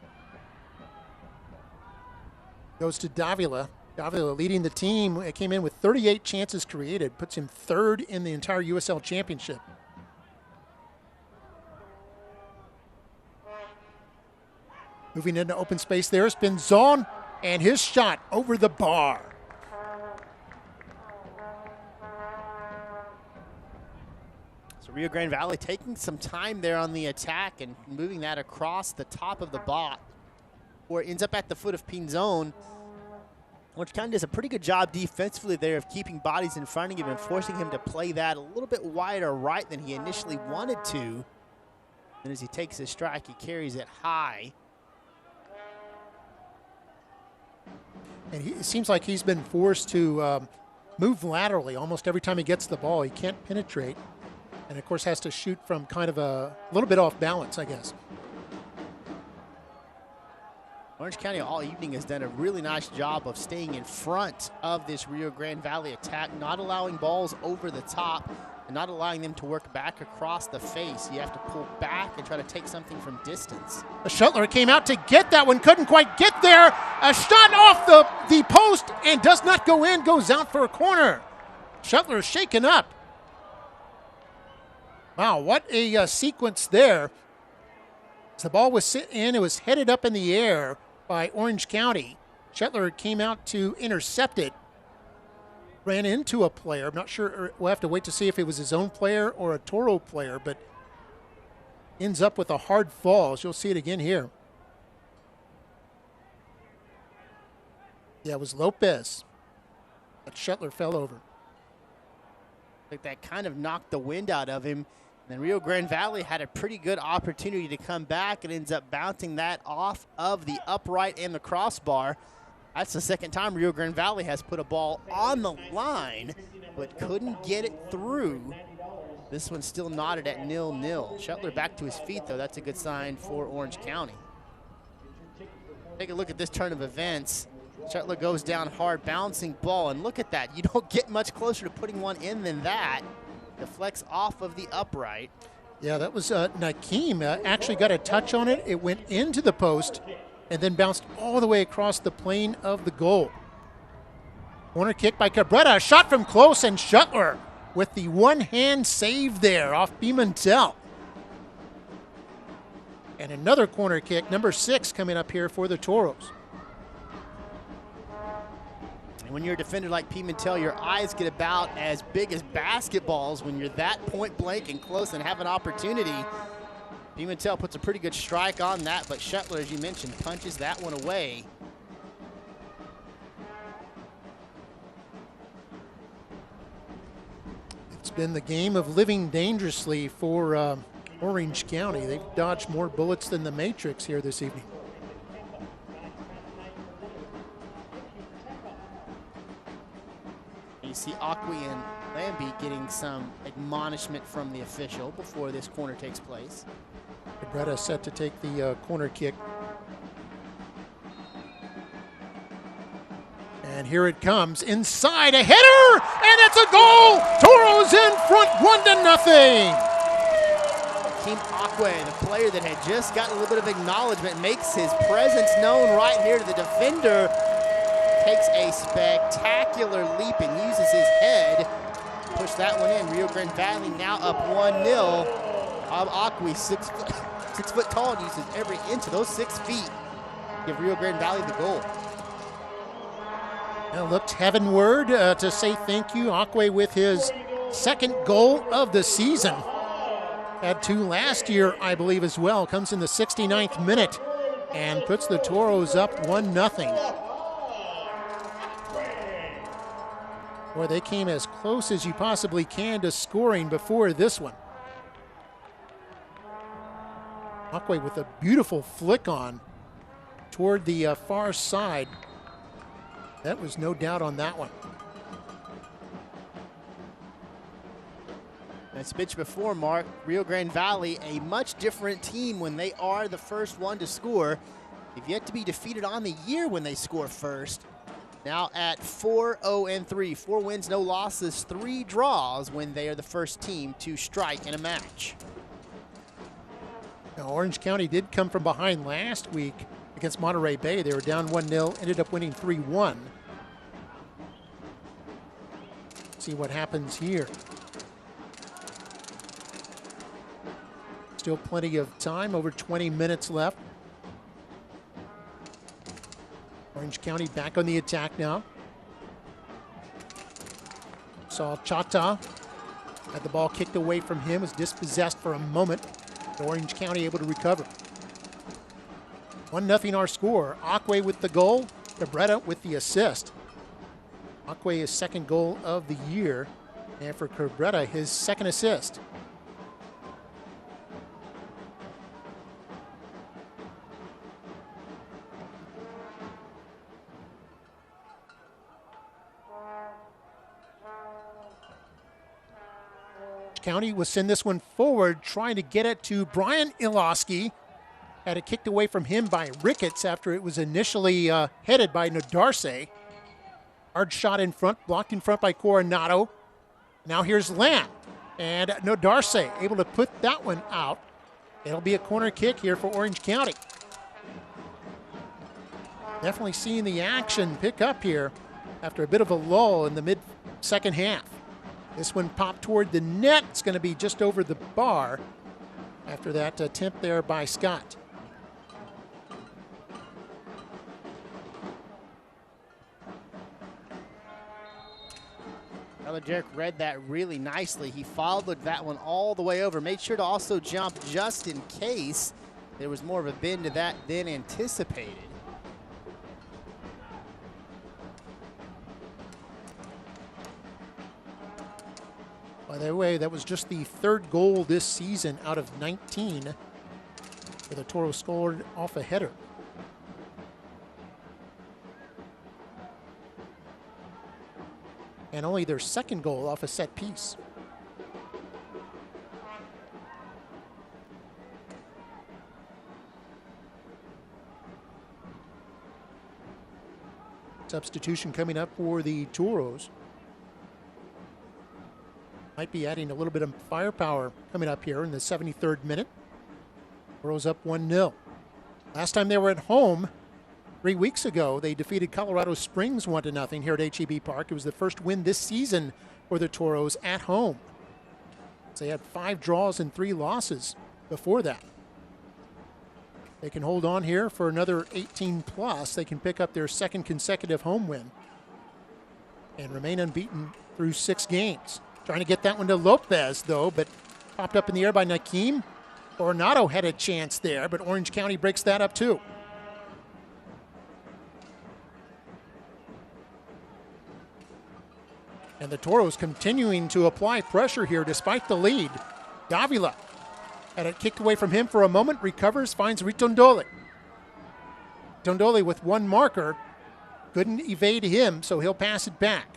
goes to Davila. Davila leading the team. It came in with 38 chances created, puts him 3rd in the entire USL Championship. Moving into open space there, Spinzon, and his shot over the bar. So Rio Grande Valley taking some time there on the attack and moving that across the top of the box, where it ends up at the foot of Pinzon. Orange County does a pretty good job defensively there of keeping bodies in front of him and forcing him to play that a little bit wider right than he initially wanted to. And as he takes his strike, he carries it high. And it seems like he's been forced to move laterally almost every time he gets the ball. He can't penetrate, and of course has to shoot from kind of a little bit off balance, I guess. Orange County all evening has done a really nice job of staying in front of this Rio Grande Valley attack, not allowing balls over the top and not allowing them to work back across the face. You have to pull back and try to take something from distance. A Shuttler came out to get that one, couldn't quite get there. A shot off the post and does not go in, goes out for a corner. Shuttler is shaken up. Wow, what a sequence there. As the ball was sitting in, it was headed up in the air by Orange County. Shetler came out to intercept it. Ran into a player. I'm not sure. We'll have to wait to see if it was his own player or a Toro player, but ends up with a hard fall. As you'll see it again here. Yeah, it was Lopez. But Shetler fell over. Like that kind of knocked the wind out of him. And then Rio Grande Valley had a pretty good opportunity to come back and ends up bouncing that off of the upright and the crossbar. That's the second time Rio Grande Valley has put a ball on the line, but couldn't get it through. This one's still knotted at 0-0. Shetler back to his feet, though. That's a good sign for Orange County. Take a look at this turn of events. Shetler goes down hard, bouncing ball, and look at that. You don't get much closer to putting one in than that. Deflects off of the upright. Yeah, that was Nakeem actually got a touch on it. It went into the post and then bounced all the way across the plane of the goal. Corner kick by Cabrera, shot from close, and Shetler with the one-hand save there off Pimentel. And another corner kick, number 6, coming up here for the Toros. And when you're a defender like Pimentel, your eyes get about as big as basketballs when you're that point blank and close and have an opportunity. Pimentel puts a pretty good strike on that, but Shetler, as you mentioned, punches that one away. It's been the game of living dangerously for Orange County. They've dodged more bullets than the Matrix here this evening. You see Aqui and Lambie getting some admonishment from the official before this corner takes place. Cabrera set to take the corner kick. And here it comes, inside, a header, and it's a goal! Toros in front, 1-0. Team Aqui, the player that had just gotten a little bit of acknowledgement, makes his presence known right here to the defender. Takes a spectacular leap and uses his head to push that one in. Rio Grande Valley now up 1-0. Aqui, 6 foot tall, and uses every inch of those 6 feet to give Rio Grande Valley the goal. Now looked heavenward to say thank you. Aqui with his second goal of the season. Had 2 last year, I believe, as well. Comes in the 69th minute and puts the Toros up 1-0. Boy, they came as close as you possibly can to scoring before this one. Aqui with a beautiful flick on toward the far side. That was no doubt on that one. As pitched before, Mark, Rio Grande Valley, a much different team when they are the first one to score. They've yet to be defeated on the year when they score first. Now at 4-0-3, 4 wins, no losses, 3 draws when they are the first team to strike in a match. Now, Orange County did come from behind last week against Monterey Bay. They were down 1-0, ended up winning 3-1. See what happens here. Still plenty of time, over 20 minutes left. Orange County back on the attack now. Saw Chata. Had the ball kicked away from him, was dispossessed for a moment. Orange County able to recover. 1-0 our score. Aqui with the goal, Cabrera with the assist. Aqui his second goal of the year, and for Cabrera his second assist. County will send this one forward, trying to get it to Brian Iloski. Had it kicked away from him by Ricketts after it was initially headed by Nodarse. Hard shot in front, blocked in front by Coronado. Now here's Lamb. And Nodarse able to put that one out. It'll be a corner kick here for Orange County. Definitely seeing the action pick up here after a bit of a lull in the mid-second half. This one popped toward the net. It's going to be just over the bar after that attempt there by Scott. Derek read that really nicely. He followed that one all the way over. Made sure to also jump just in case there was more of a bend to that than anticipated. By the way, that was just the third goal this season out of 19 where the Toros scored off a header. And only their second goal off a set piece. Substitution coming up for the Toros. Might be adding a little bit of firepower coming up here in the 73rd minute. Toros up 1-0. Last time they were at home, 3 weeks ago, they defeated Colorado Springs 1-0 here at HEB Park. It was the first win this season for the Toros at home. They had 5 draws and 3 losses before that. They can hold on here for another 18 plus. They can pick up their second consecutive home win and remain unbeaten through 6 games. Trying to get that one to Lopez, though, but popped up in the air by Nakeem. Coronado had a chance there, but Orange County breaks that up too. And the Toros continuing to apply pressure here despite the lead. Davila had it kicked away from him for a moment, recovers, finds Ritondoli. Ritondoli with one marker, couldn't evade him, so he'll pass it back.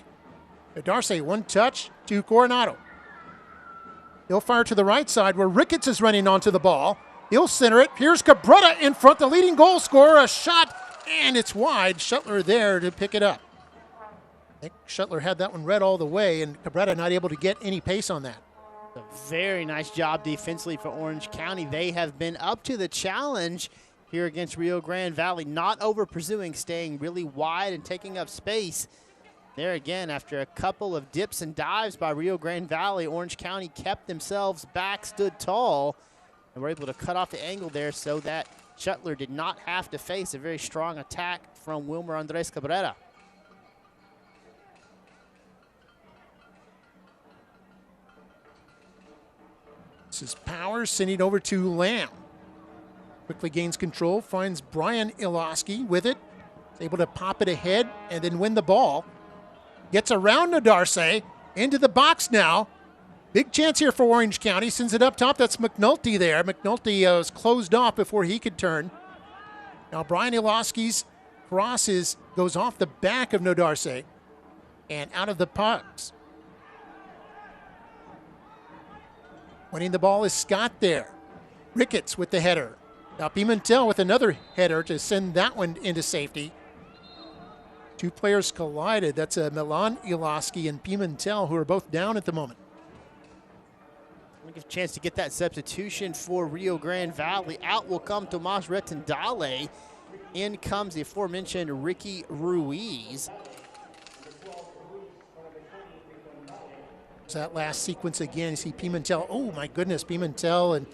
Darce, one touch to Coronado. He'll fire to the right side where Ricketts is running onto the ball. He'll center it. Here's Cabrera in front, the leading goal scorer, a shot, and it's wide. Shuttler there to pick it up. I think Shuttler had that one read all the way, and Cabrera not able to get any pace on that. A very nice job defensively for Orange County. They have been up to the challenge here against Rio Grande Valley, not over-pursuing, staying really wide and taking up space. There again, after a couple of dips and dives by Rio Grande Valley, Orange County kept themselves back, stood tall, and were able to cut off the angle there so that Shuttler did not have to face a very strong attack from Wilmer Andres Cabrera. This is Powers sending over to Lamb. Quickly gains control, finds Brian Iloski with it. Is able to pop it ahead and then win the ball. Gets around Nadarce, into the box now. Big chance here for Orange County. Sends it up top. That's McNulty there. McNulty was closed off before he could turn. Now Brian Iloski's cross goes off the back of Nadarce and out of the pucks. Winning the ball is Scott there. Ricketts with the header. Now Pimentel with another header to send that one into safety. 2 players collided. That's Milan Iloski and Pimentel, who are both down at the moment. We'll give a chance to get that substitution for Rio Grande Valley. Out will come Tomas Retendale. In comes the aforementioned Ricky Ruiz. So that last sequence again, you see Pimentel. Oh my goodness, Pimentel, and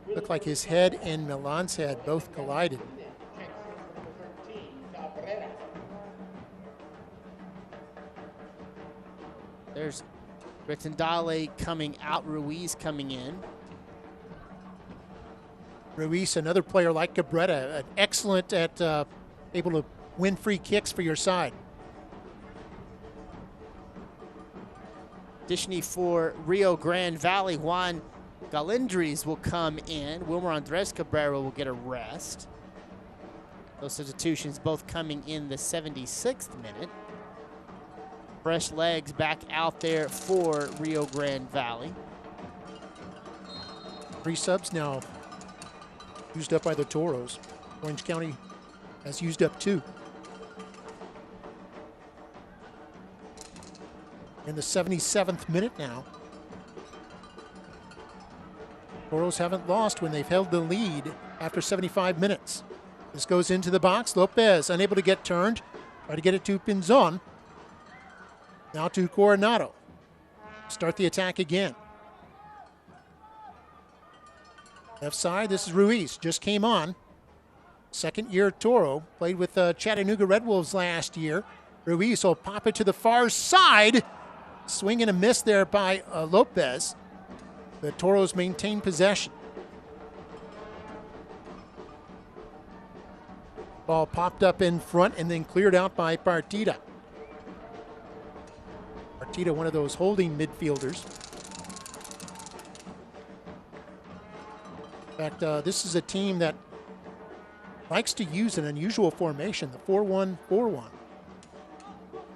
looked like his head and Milan's head both collided. There's Retendale coming out, Ruiz coming in. Ruiz, another player like Cabrera, excellent at able to win free kicks for your side. Additionally for Rio Grande Valley, Juan Galindres will come in. Wilmer Andres Cabrera will get a rest. Those substitutions both coming in the 76th minute. Fresh legs back out there for Rio Grande Valley. 3 subs now used up by the Toros. Orange County has used up 2. In the 77th minute now. Toros haven't lost when they've held the lead after 75 minutes. This goes into the box. Lopez unable to get turned. Try to get it to Pinzon. Now to Coronado. start the attack again. Left side, this is Ruiz, just came on. Second-year Toro, played with Chattanooga Red Wolves last year. Ruiz will pop it to the far side. Swing and a miss there by Lopez. The Toros maintain possession. Ball popped up in front and then cleared out by Partida. Partida, one of those holding midfielders. In fact, this is a team that likes to use an unusual formation, the 4-1-4-1.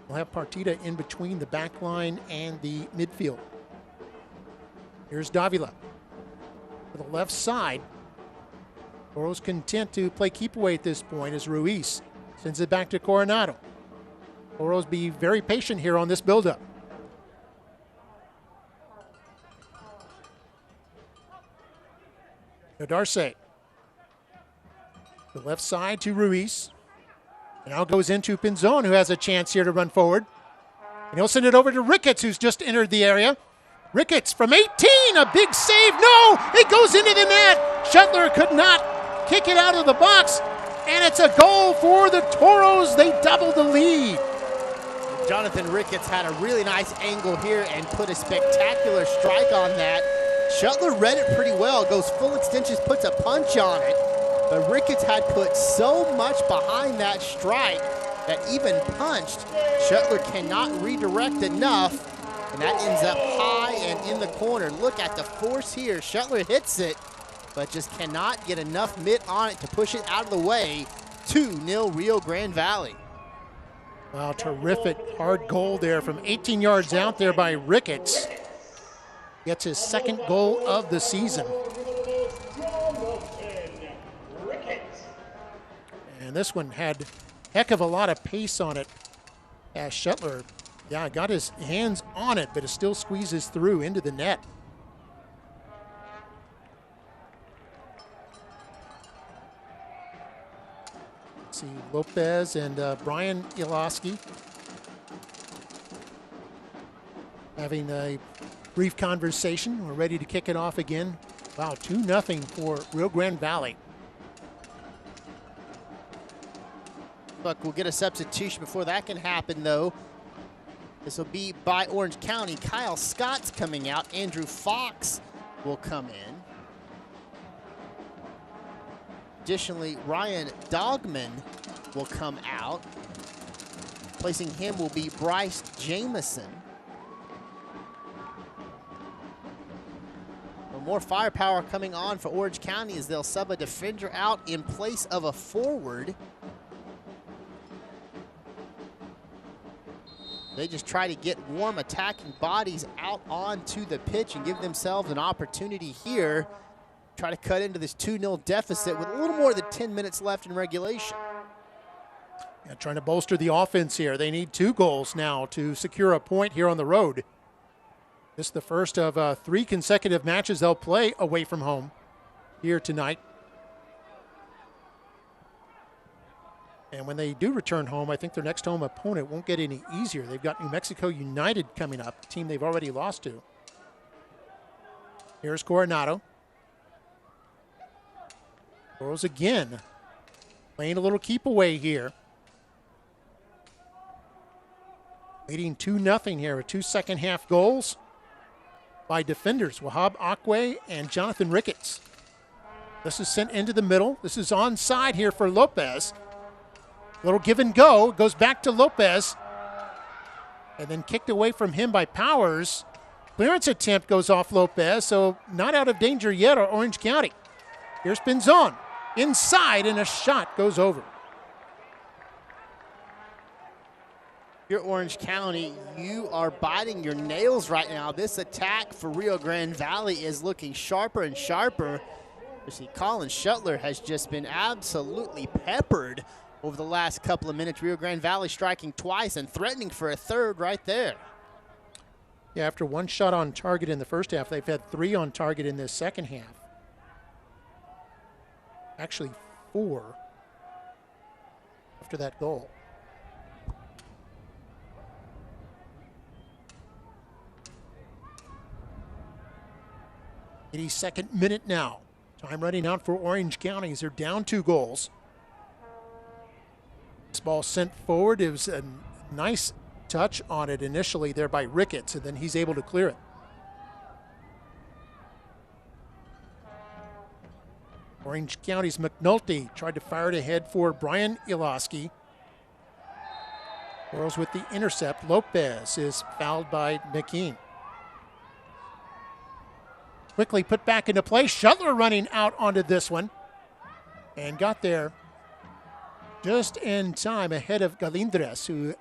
We'll have Partida in between the back line and the midfield. Here's Davila to the left side. Toros content to play keep away at this point as Ruiz sends it back to Coronado. Toros be very patient here on this buildup. Darce. The left side to Ruiz. Now goes into Pinzon, who has a chance here to run forward. And he'll send it over to Ricketts, who's just entered the area. Ricketts from 18, a big save. No, it goes into the net. Shuttler could not kick it out of the box. And it's a goal for the Toros. They double the lead. Jonathan Ricketts had a really nice angle here and put a spectacular strike on that. Shuttler read it pretty well, goes full extensions, puts a punch on it. But Ricketts had put so much behind that strike that even punched, Shuttler cannot redirect enough, and that ends up high and in the corner. Look at the force here. Shuttler hits it, but just cannot get enough mitt on it to push it out of the way. 2-0 Rio Grande Valley. Wow, terrific hard goal there from 18 yards out there by Ricketts. Gets his second goal of the season. And this one had a heck of a lot of pace on it. As Shuttler, got his hands on it, but it still squeezes through into the net. Let's see, Lopez and Brian Iloski having a brief conversation. We're ready to kick it off again. Wow, 2-0 for Rio Grande Valley. Look, we'll get a substitution before that can happen, though. This will be by Orange County. Kyle Scott's coming out. Andrew Fox will come in. Additionally, Ryan Dogman will come out. Placing him will be Bryce Jameson. More firepower coming on for Orange County as they'll sub a defender out in place of a forward. They just try to get warm attacking bodies out onto the pitch and give themselves an opportunity here. Try to cut into this 2-0 deficit with a little more than 10 minutes left in regulation. Yeah, trying to bolster the offense here. They need 2 goals now to secure a point here on the road. This is the first of 3 consecutive matches they'll play away from home here tonight. And when they do return home, I think their next home opponent won't get any easier. They've got New Mexico United coming up, a team they've already lost to. Here's Coronado. Toros again, playing a little keep away here. Leading 2-0 here with 2 second-half goals by defenders, Wahab Akwe and Jonathan Ricketts. This is sent into the middle. This is onside here for Lopez. Little give and go. Goes back to Lopez. And then kicked away from him by Powers. Clearance attempt goes off Lopez, so not out of danger yet are Orange County. Here's Pinzon. Inside, and a shot goes over. You're Orange County, you are biting your nails right now. This attack for Rio Grande Valley is looking sharper and sharper. You see, Colin Shuttler has just been absolutely peppered over the last couple of minutes. Rio Grande Valley striking twice and threatening for a third right there. Yeah, after 1 shot on target in the first half, they've had 3 on target in this second half. Actually, 4 after that goal. 82nd minute now. Time running out for Orange County as they're down 2 goals. This ball sent forward. It was a nice touch on it initially there by Ricketts, and then he's able to clear it. Orange County's McNulty tried to fire it ahead for Brian Iloski. Toros with the intercept. Lopez is fouled by McKean. Quickly put back into play. Shuttler running out onto this one. And got there just in time ahead of Galindres, who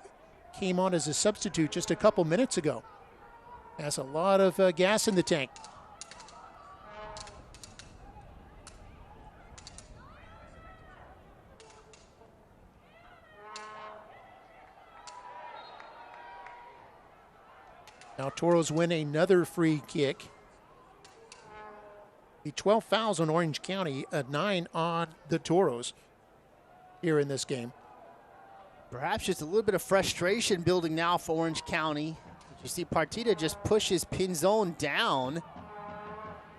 came on as a substitute just a couple minutes ago. Has a lot of gas in the tank. Now Toros win another free kick. The 12 fouls on Orange County, 9 on the Toros here in this game. Perhaps just a little bit of frustration building now for Orange County. You see Partida just pushes Pinzon down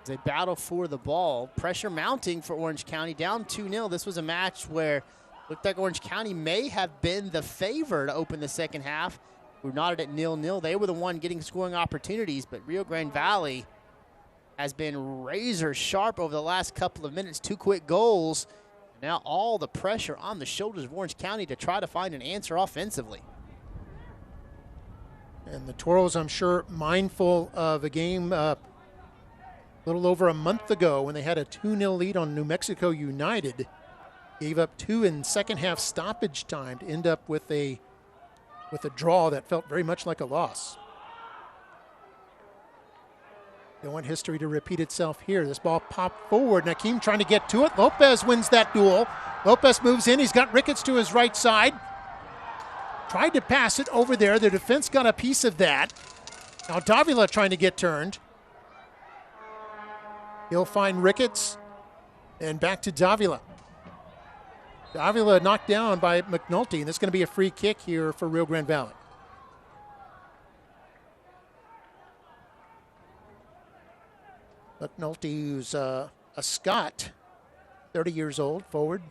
as they battle for the ball. Pressure mounting for Orange County, down 2-0. This was a match where it looked like Orange County may have been the favor to open the second half. We're knotted at 0-0. They were the one getting scoring opportunities, but Rio Grande Valley has been razor sharp over the last couple of minutes. 2 quick goals. Now all the pressure on the shoulders of Orange County to try to find an answer offensively. And the Toros, I'm sure, mindful of a game a little over a month ago when they had a 2-0 lead on New Mexico United. Gave up 2 in second half stoppage time to end up with a draw that felt very much like a loss. They want history to repeat itself here. This ball popped forward. Nakeem trying to get to it. Lopez wins that duel. Lopez moves in. He's got Ricketts to his right side. Tried to pass it over there. The defense got a piece of that. Now Davila trying to get turned. He'll find Ricketts. And back to Davila. Davila knocked down by McNulty, and this is going to be a free kick here for Rio Grande Valley. McNulty, who's a Scot, 30 years old, forward.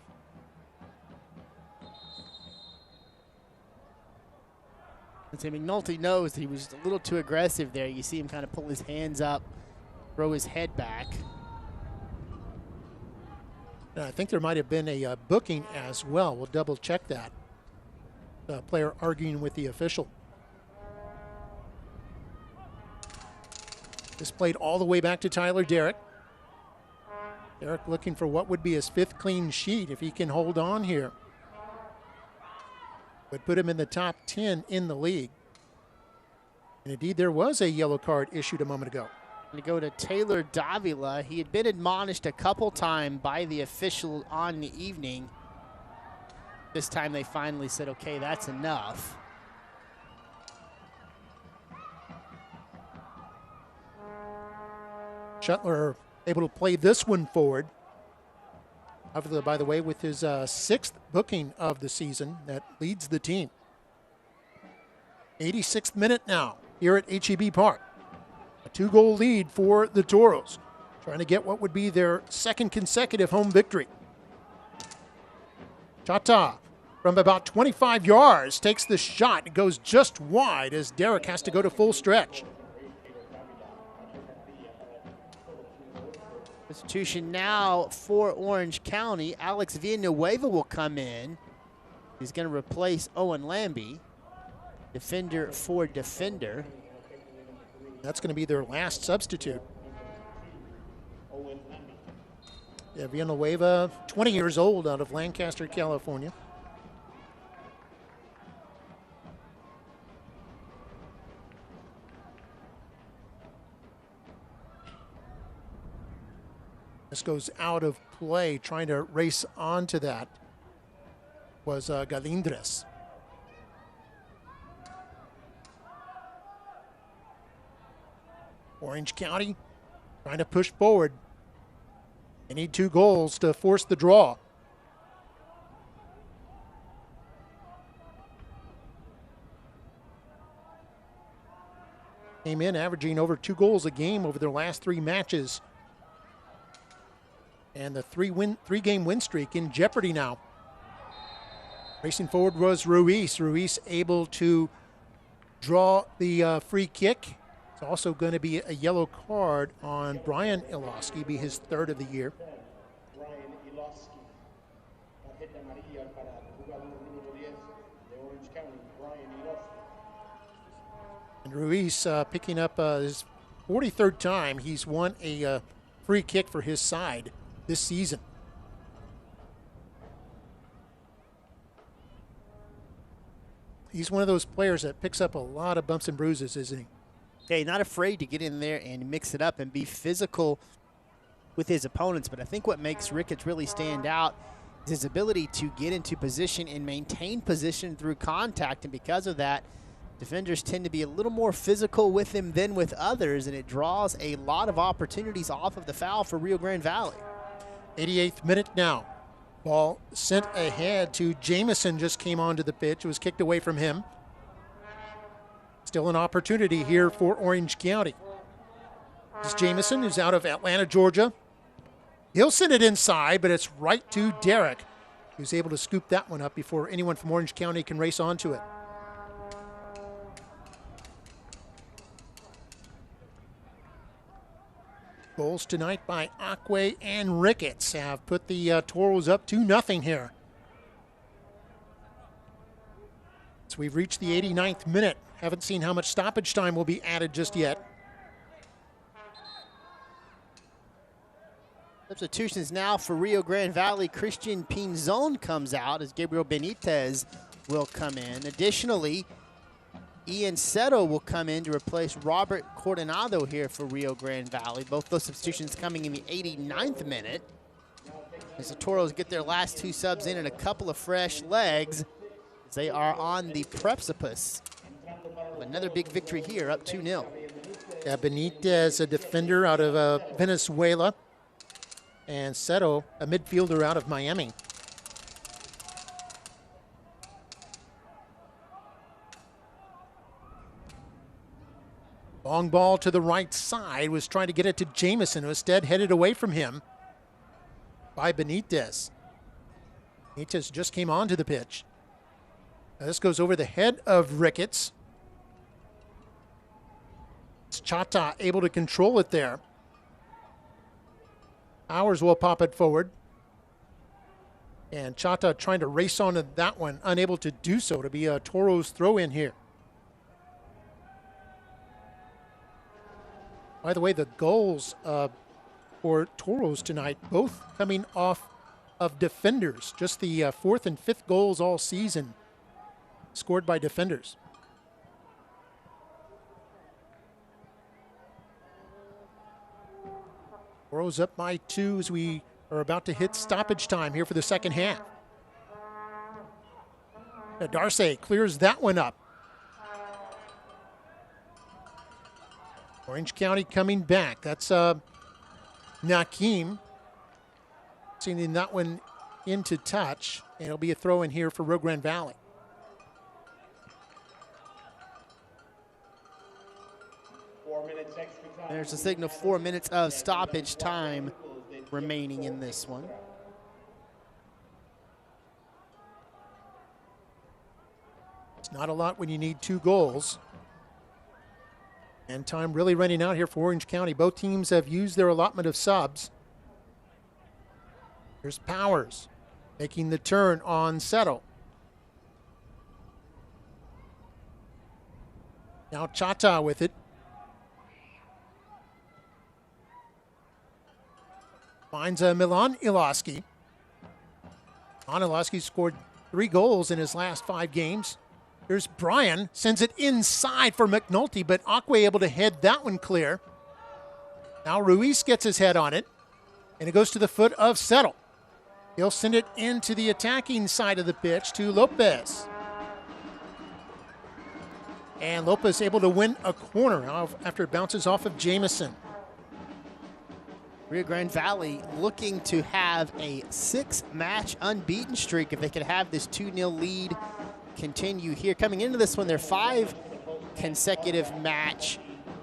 And so McNulty knows he was a little too aggressive there. You see him kind of pull his hands up, throw his head back. I think there might have been a booking as well. We'll double check that. The player arguing with the official. This played all the way back to Tyler Derrick. Derrick looking for what would be his 5th clean sheet if he can hold on here. Would put him in the top 10 in the league. And indeed, there was a yellow card issued a moment ago. To go to Taylor Davila. He had been admonished a couple times by the official on the evening. This time they finally said, okay, that's enough. Shuttler able to play this one forward. Davila, by the way, with his 6th booking of the season, that leads the team. 86th minute now here at HEB Park. A 2-goal lead for the Toros, trying to get what would be their 2nd consecutive home victory. Chata from about 25 yards takes the shot. It goes just wide as Derrick has to go to full stretch. Substitution now for Orange County. Alex Villanueva will come in. He's going to replace Owen Lambie. Defender for defender. That's going to be their last substitute. Yeah, Villanueva, 20 years old, out of Lancaster, California. This goes out of play, trying to race onto that was Galindres. Orange County trying to push forward. They need 2 goals to force the draw. Came in averaging over 2 goals a game over their last 3 matches And the three-game win streak in jeopardy now. Racing forward was Ruiz. Ruiz able to draw the free kick. It's also going to be a yellow card on Brian Iloski, be his third of the year. And Ruiz picking up his 43rd time. He's won a free kick for his side this season. He's one of those players that picks up a lot of bumps and bruises, isn't he? Okay, not afraid to get in there and mix it up and be physical with his opponents. But I think what makes Ricketts really stand out is his ability to get into position and maintain position through contact. And because of that, defenders tend to be a little more physical with him than with others, and it draws a lot of opportunities off of the foul for Rio Grande Valley. 88th minute now. Ball sent ahead to Jamison, just came onto the pitch. It was kicked away from him. Still an opportunity here for Orange County. This is Jamison, who's out of Atlanta, Georgia. He'll send it inside, but it's right to Derek, who's able to scoop that one up before anyone from Orange County can race onto it. Goals tonight by Acque and Ricketts have put the Toros up 2-0 here. So we've reached the 89th minute. Haven't seen how much stoppage time will be added just yet. Substitutions now for Rio Grande Valley. Christian Pinzon comes out as Gabriel Benitez will come in. Additionally, Ian Seto will come in to replace Robert Coronado here for Rio Grande Valley. Both those substitutions coming in the 89th minute. As the Toros get their last two subs in and a couple of fresh legs, as they are on the precipice of another big victory here, up 2-0. Yeah, Benitez, a defender out of Venezuela, and Seto, a midfielder out of Miami. Long ball to the right side, was trying to get it to Jamison, who instead headed away from him by Benitez. Benitez just came onto the pitch. Now this goes over the head of Ricketts. It's Chata able to control it there. Powers will pop it forward. And Chata trying to race onto that one, unable to do so, to be a Toros throw in here. By the way, the goals for Toros tonight, both coming off of defenders. Just the fourth and fifth goals all season scored by defenders. Toros up by 2 as we are about to hit stoppage time here for the second half. Darce clears that one up. Orange County coming back. That's Nakeem sending that one into touch, and it'll be a throw in here for Rio Grande Valley. There's a signal, 4 minutes of stoppage time remaining in this one. It's not a lot when you need 2 goals. And time really running out here for Orange County. Both teams have used their allotment of subs. Here's Powers making the turn on Seto. Now Chata with it. Finds Milan Iloski. Milan Iloski scored 3 goals in his last 5 games. Here's Brian, sends it inside for McNulty, but Acque able to head that one clear. Now Ruiz gets his head on it, and it goes to the foot of Settle. He'll send it into the attacking side of the pitch to Lopez. And Lopez able to win a corner after it bounces off of Jamison. Rio Grande Valley looking to have a 6-match unbeaten streak if they could have this 2-0 lead continue here. Coming into this one, their 5 consecutive match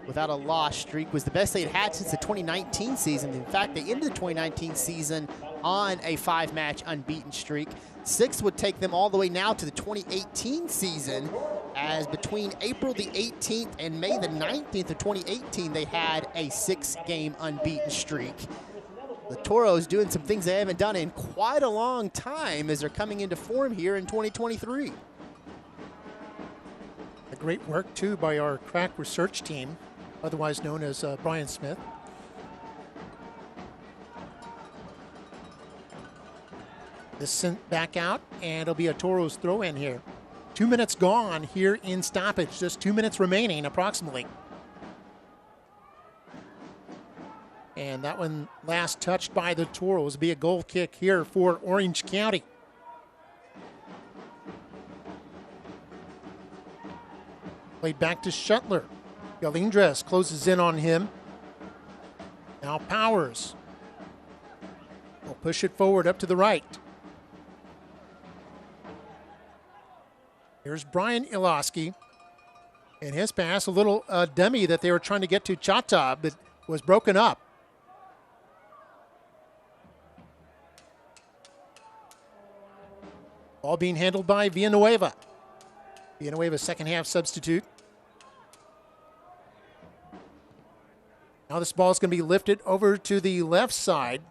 without a loss streak. Was the best they'd had since the 2019 season. In fact, they ended the 2019 season on a 5-match unbeaten streak. 6 would take them all the way now to the 2018 season, as between April the 18th and May the 19th of 2018, they had a 6-game unbeaten streak. The Toros doing some things they haven't done in quite a long time as they're coming into form here in 2023. A great work, too, by our crack research team, otherwise known as Brian Smith. This sent back out, and it'll be a Toros throw-in here. 2 minutes gone here in stoppage, just 2 minutes remaining approximately. And that one last touched by the Toros. Be a goal kick here for Orange County. Played back to Shuttler. Galindres closes in on him. Now Powers will push it forward up to the right. Here's Brian Iloski. And his pass, a little dummy that they were trying to get to Chata, but was broken up. Ball being handled by Villanueva. Villanueva, second half substitute. Now this ball is going to be lifted over to the left side.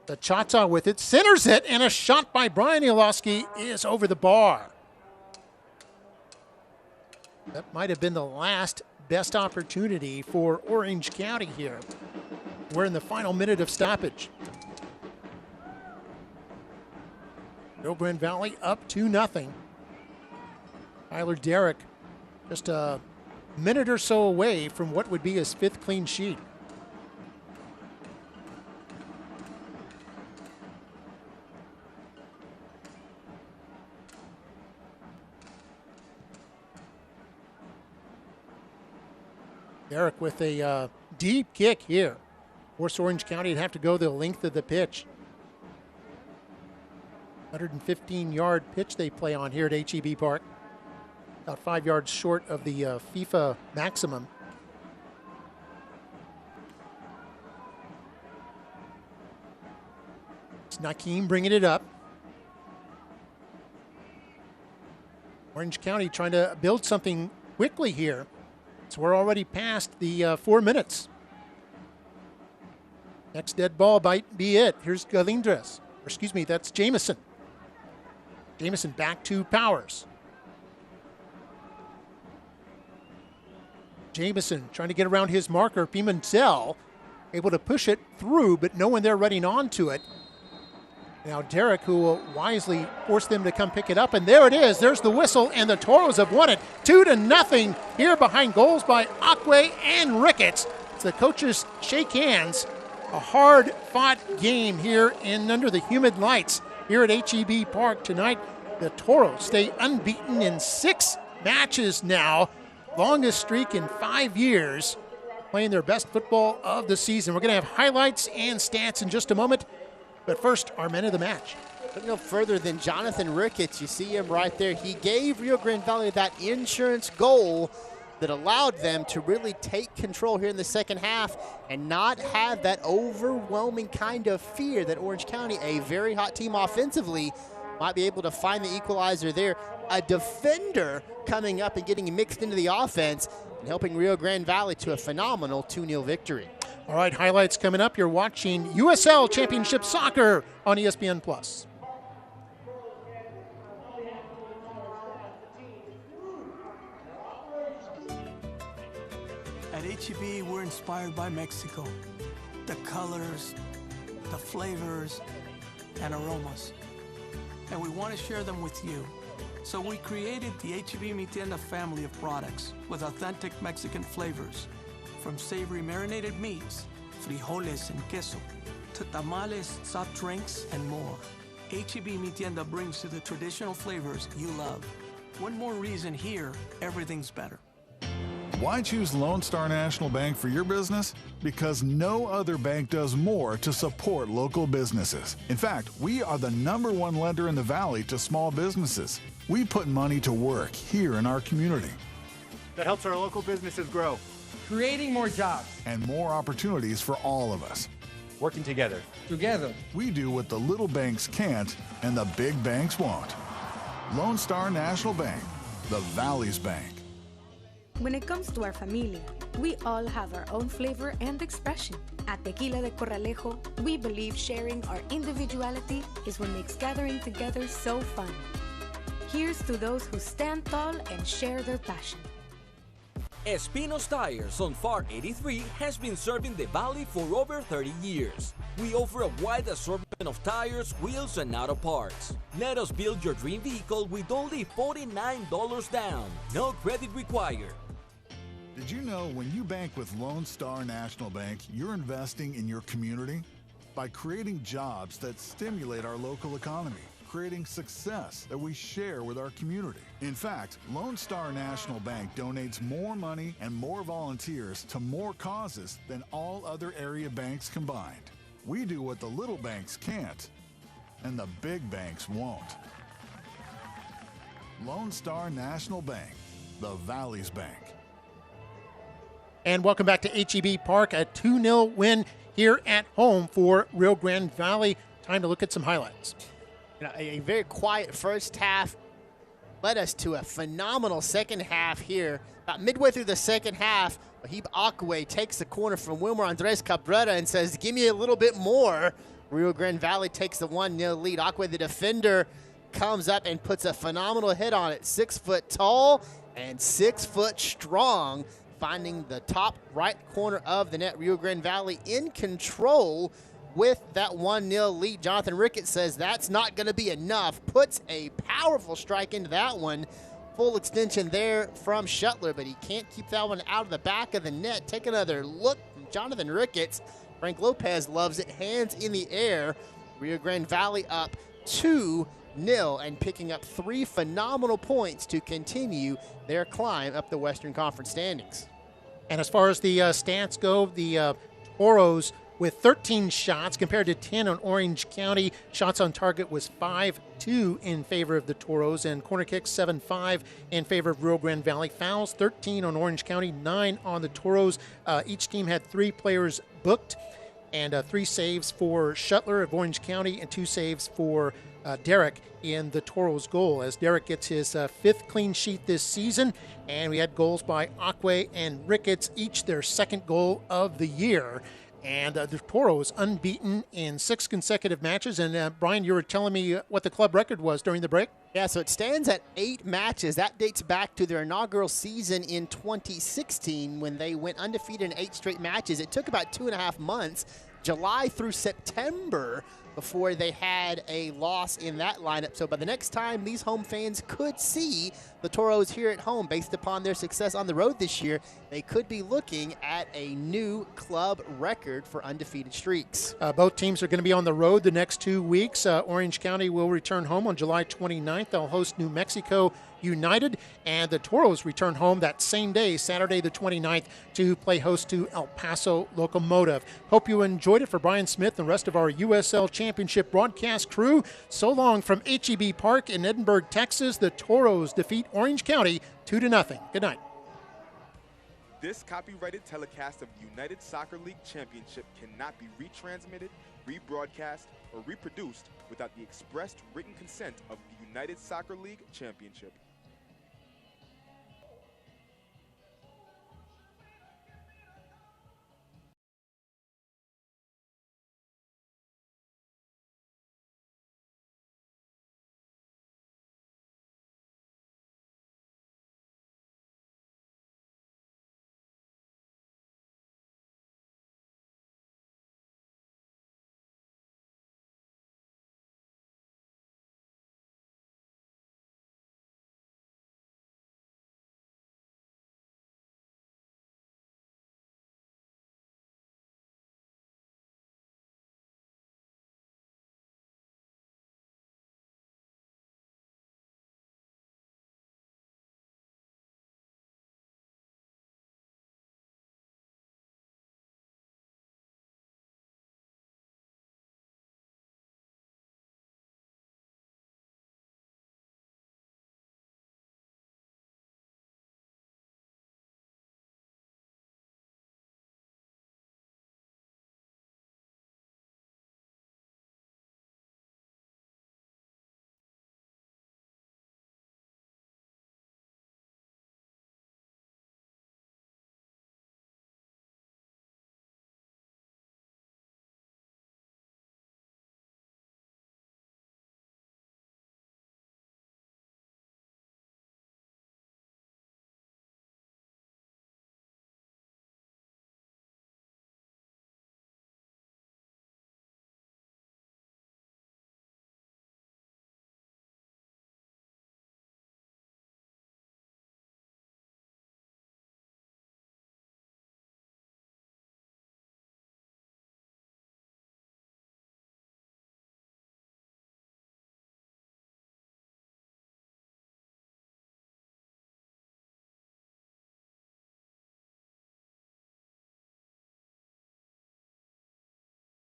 The Chata with it, centers it, and a shot by Brian Iloski is over the bar. That might have been the last best opportunity for Orange County here. We're in the final minute of stoppage. Rio Grande Valley up 2-0. Tyler Derrick just a minute or so away from what would be his 5th clean sheet. Derrick with a deep kick here. Force Orange County would have to go the length of the pitch. 115-yard pitch they play on here at HEB Park. About 5 yards short of the FIFA maximum. It's Nakeem bringing it up. Orange County trying to build something quickly here. So we're already past the 4 minutes. Next dead ball might be it. Here's Galindres. Or excuse me, that's Jamison. Jamison back to Powers. Jamison trying to get around his marker, Pimentel, able to push it through, but no one there running onto it. Now Derrick, who will wisely force them to come pick it up, and there it is. There's the whistle, and the Toros have won it 2-0 here behind goals by Akwe and Ricketts. The coaches shake hands. A hard-fought game here in under the humid lights here at HEB Park tonight. The Toros stay unbeaten in 6 matches now. Longest streak in 5 years, playing their best football of the season. We're going to have highlights and stats in just a moment. But first, our men of the match. Look no further than Jonathan Ricketts. You see him right there. He gave Rio Grande Valley that insurance goal that allowed them to really take control here in the second half and not have that overwhelming kind of fear that Orange County, a very hot team offensively, might be able to find the equalizer there. A defender coming up and getting mixed into the offense and helping Rio Grande Valley to a phenomenal 2-0 victory. All right, highlights coming up. You're watching USL Championship Soccer on ESPN+. At HEB, we're inspired by Mexico. The colors, the flavors, and aromas. And we want to share them with you. So we created the HEB Mi Tienda family of products with authentic Mexican flavors. From savory marinated meats, frijoles and queso, to tamales, soft drinks, and more. HEB Mi Tienda brings you the traditional flavors you love. One more reason here, everything's better. Why choose Lone Star National Bank for your business? Because no other bank does more to support local businesses. In fact, we are the #1 lender in the Valley to small businesses. We put money to work here in our community. that helps our local businesses grow. Creating more jobs. And more opportunities for all of us. Working together. Together. We do what the little banks can't and the big banks won't. Lone Star National Bank, the Valley's bank. When it comes to our familia, we all have our own flavor and expression. At Tequila de Corralejo, we believe sharing our individuality is what makes gathering together so fun. Here's to those who stand tall and share their passion. Espinos Tires on FAR 83 has been serving the Valley for over 30 years. We offer a wide assortment of tires, wheels, and auto parts. Let us build your dream vehicle with only $49 down. No credit required. Did you know when you bank with Lone Star National Bank, you're investing in your community? By creating jobs that stimulate our local economy, creating success that we share with our community. In fact, Lone Star National Bank donates more money and more volunteers to more causes than all other area banks combined. We do what the little banks can't, and the big banks won't. Lone Star National Bank, the Valley's bank. And welcome back to HEB Park, a 2-0 win here at home for Rio Grande Valley. Time to look at some highlights. A very quiet first half led us to a phenomenal second half here. About midway through the second half, Wahib Akwe takes the corner from Wilmer Andres Cabrera and says, give me a little bit more. Rio Grande Valley takes the 1-0 lead. Akwe, the defender, comes up and puts a phenomenal hit on it. 6 foot tall and 6 foot strong, finding the top right corner of the net. Rio Grande Valley in control with that 1-0 lead. Jonathan Ricketts says that's not going to be enough. Puts a powerful strike into that one. Full extension there from Shuttler, but he can't keep that one out of the back of the net. Take another look. Jonathan Ricketts. Frank Lopez loves it. Hands in the air. Rio Grande Valley up 2-0 and picking up 3 phenomenal points to continue their climb up the Western Conference standings. And as far as the stats go, the Toros with 13 shots compared to 10 on Orange County. Shots on target was 5-2 in favor of the Toros, and corner kicks 7-5 in favor of Rio Grande Valley. Fouls 13 on Orange County, 9 on the Toros. Each team had 3 players booked, and 3 saves for Shuttler of Orange County and 2 saves for Derek in the Toros goal, as Derek gets his 5th clean sheet this season. And we had goals by Akwe and Ricketts, each their 2nd goal of the year. And the Toros unbeaten in 6 consecutive matches. And Brian, you were telling me what the club record was during the break? Yeah, so it stands at 8 matches. That dates back to their inaugural season in 2016 when they went undefeated in 8 straight matches. It took about 2.5 months, July through September, before they had a loss in that lineup. So by the next time these home fans could see the Toros here at home, based upon their success on the road this year, they could be looking at a new club record for undefeated streaks. Both teams are going to be on the road the next 2 weeks. Orange County will return home on July 29th. They'll host New Mexico United, and the Toros return home that same day, Saturday the 29th, to play host to El Paso Locomotive. Hope you enjoyed it. For Brian Smith and the rest of our USL Championship broadcast crew, so long from HEB Park in Edinburgh, Texas. The Toros defeat Orange County 2-0. Good night. This copyrighted telecast of the United Soccer League Championship cannot be retransmitted, rebroadcast, or reproduced without the expressed written consent of the United Soccer League Championship.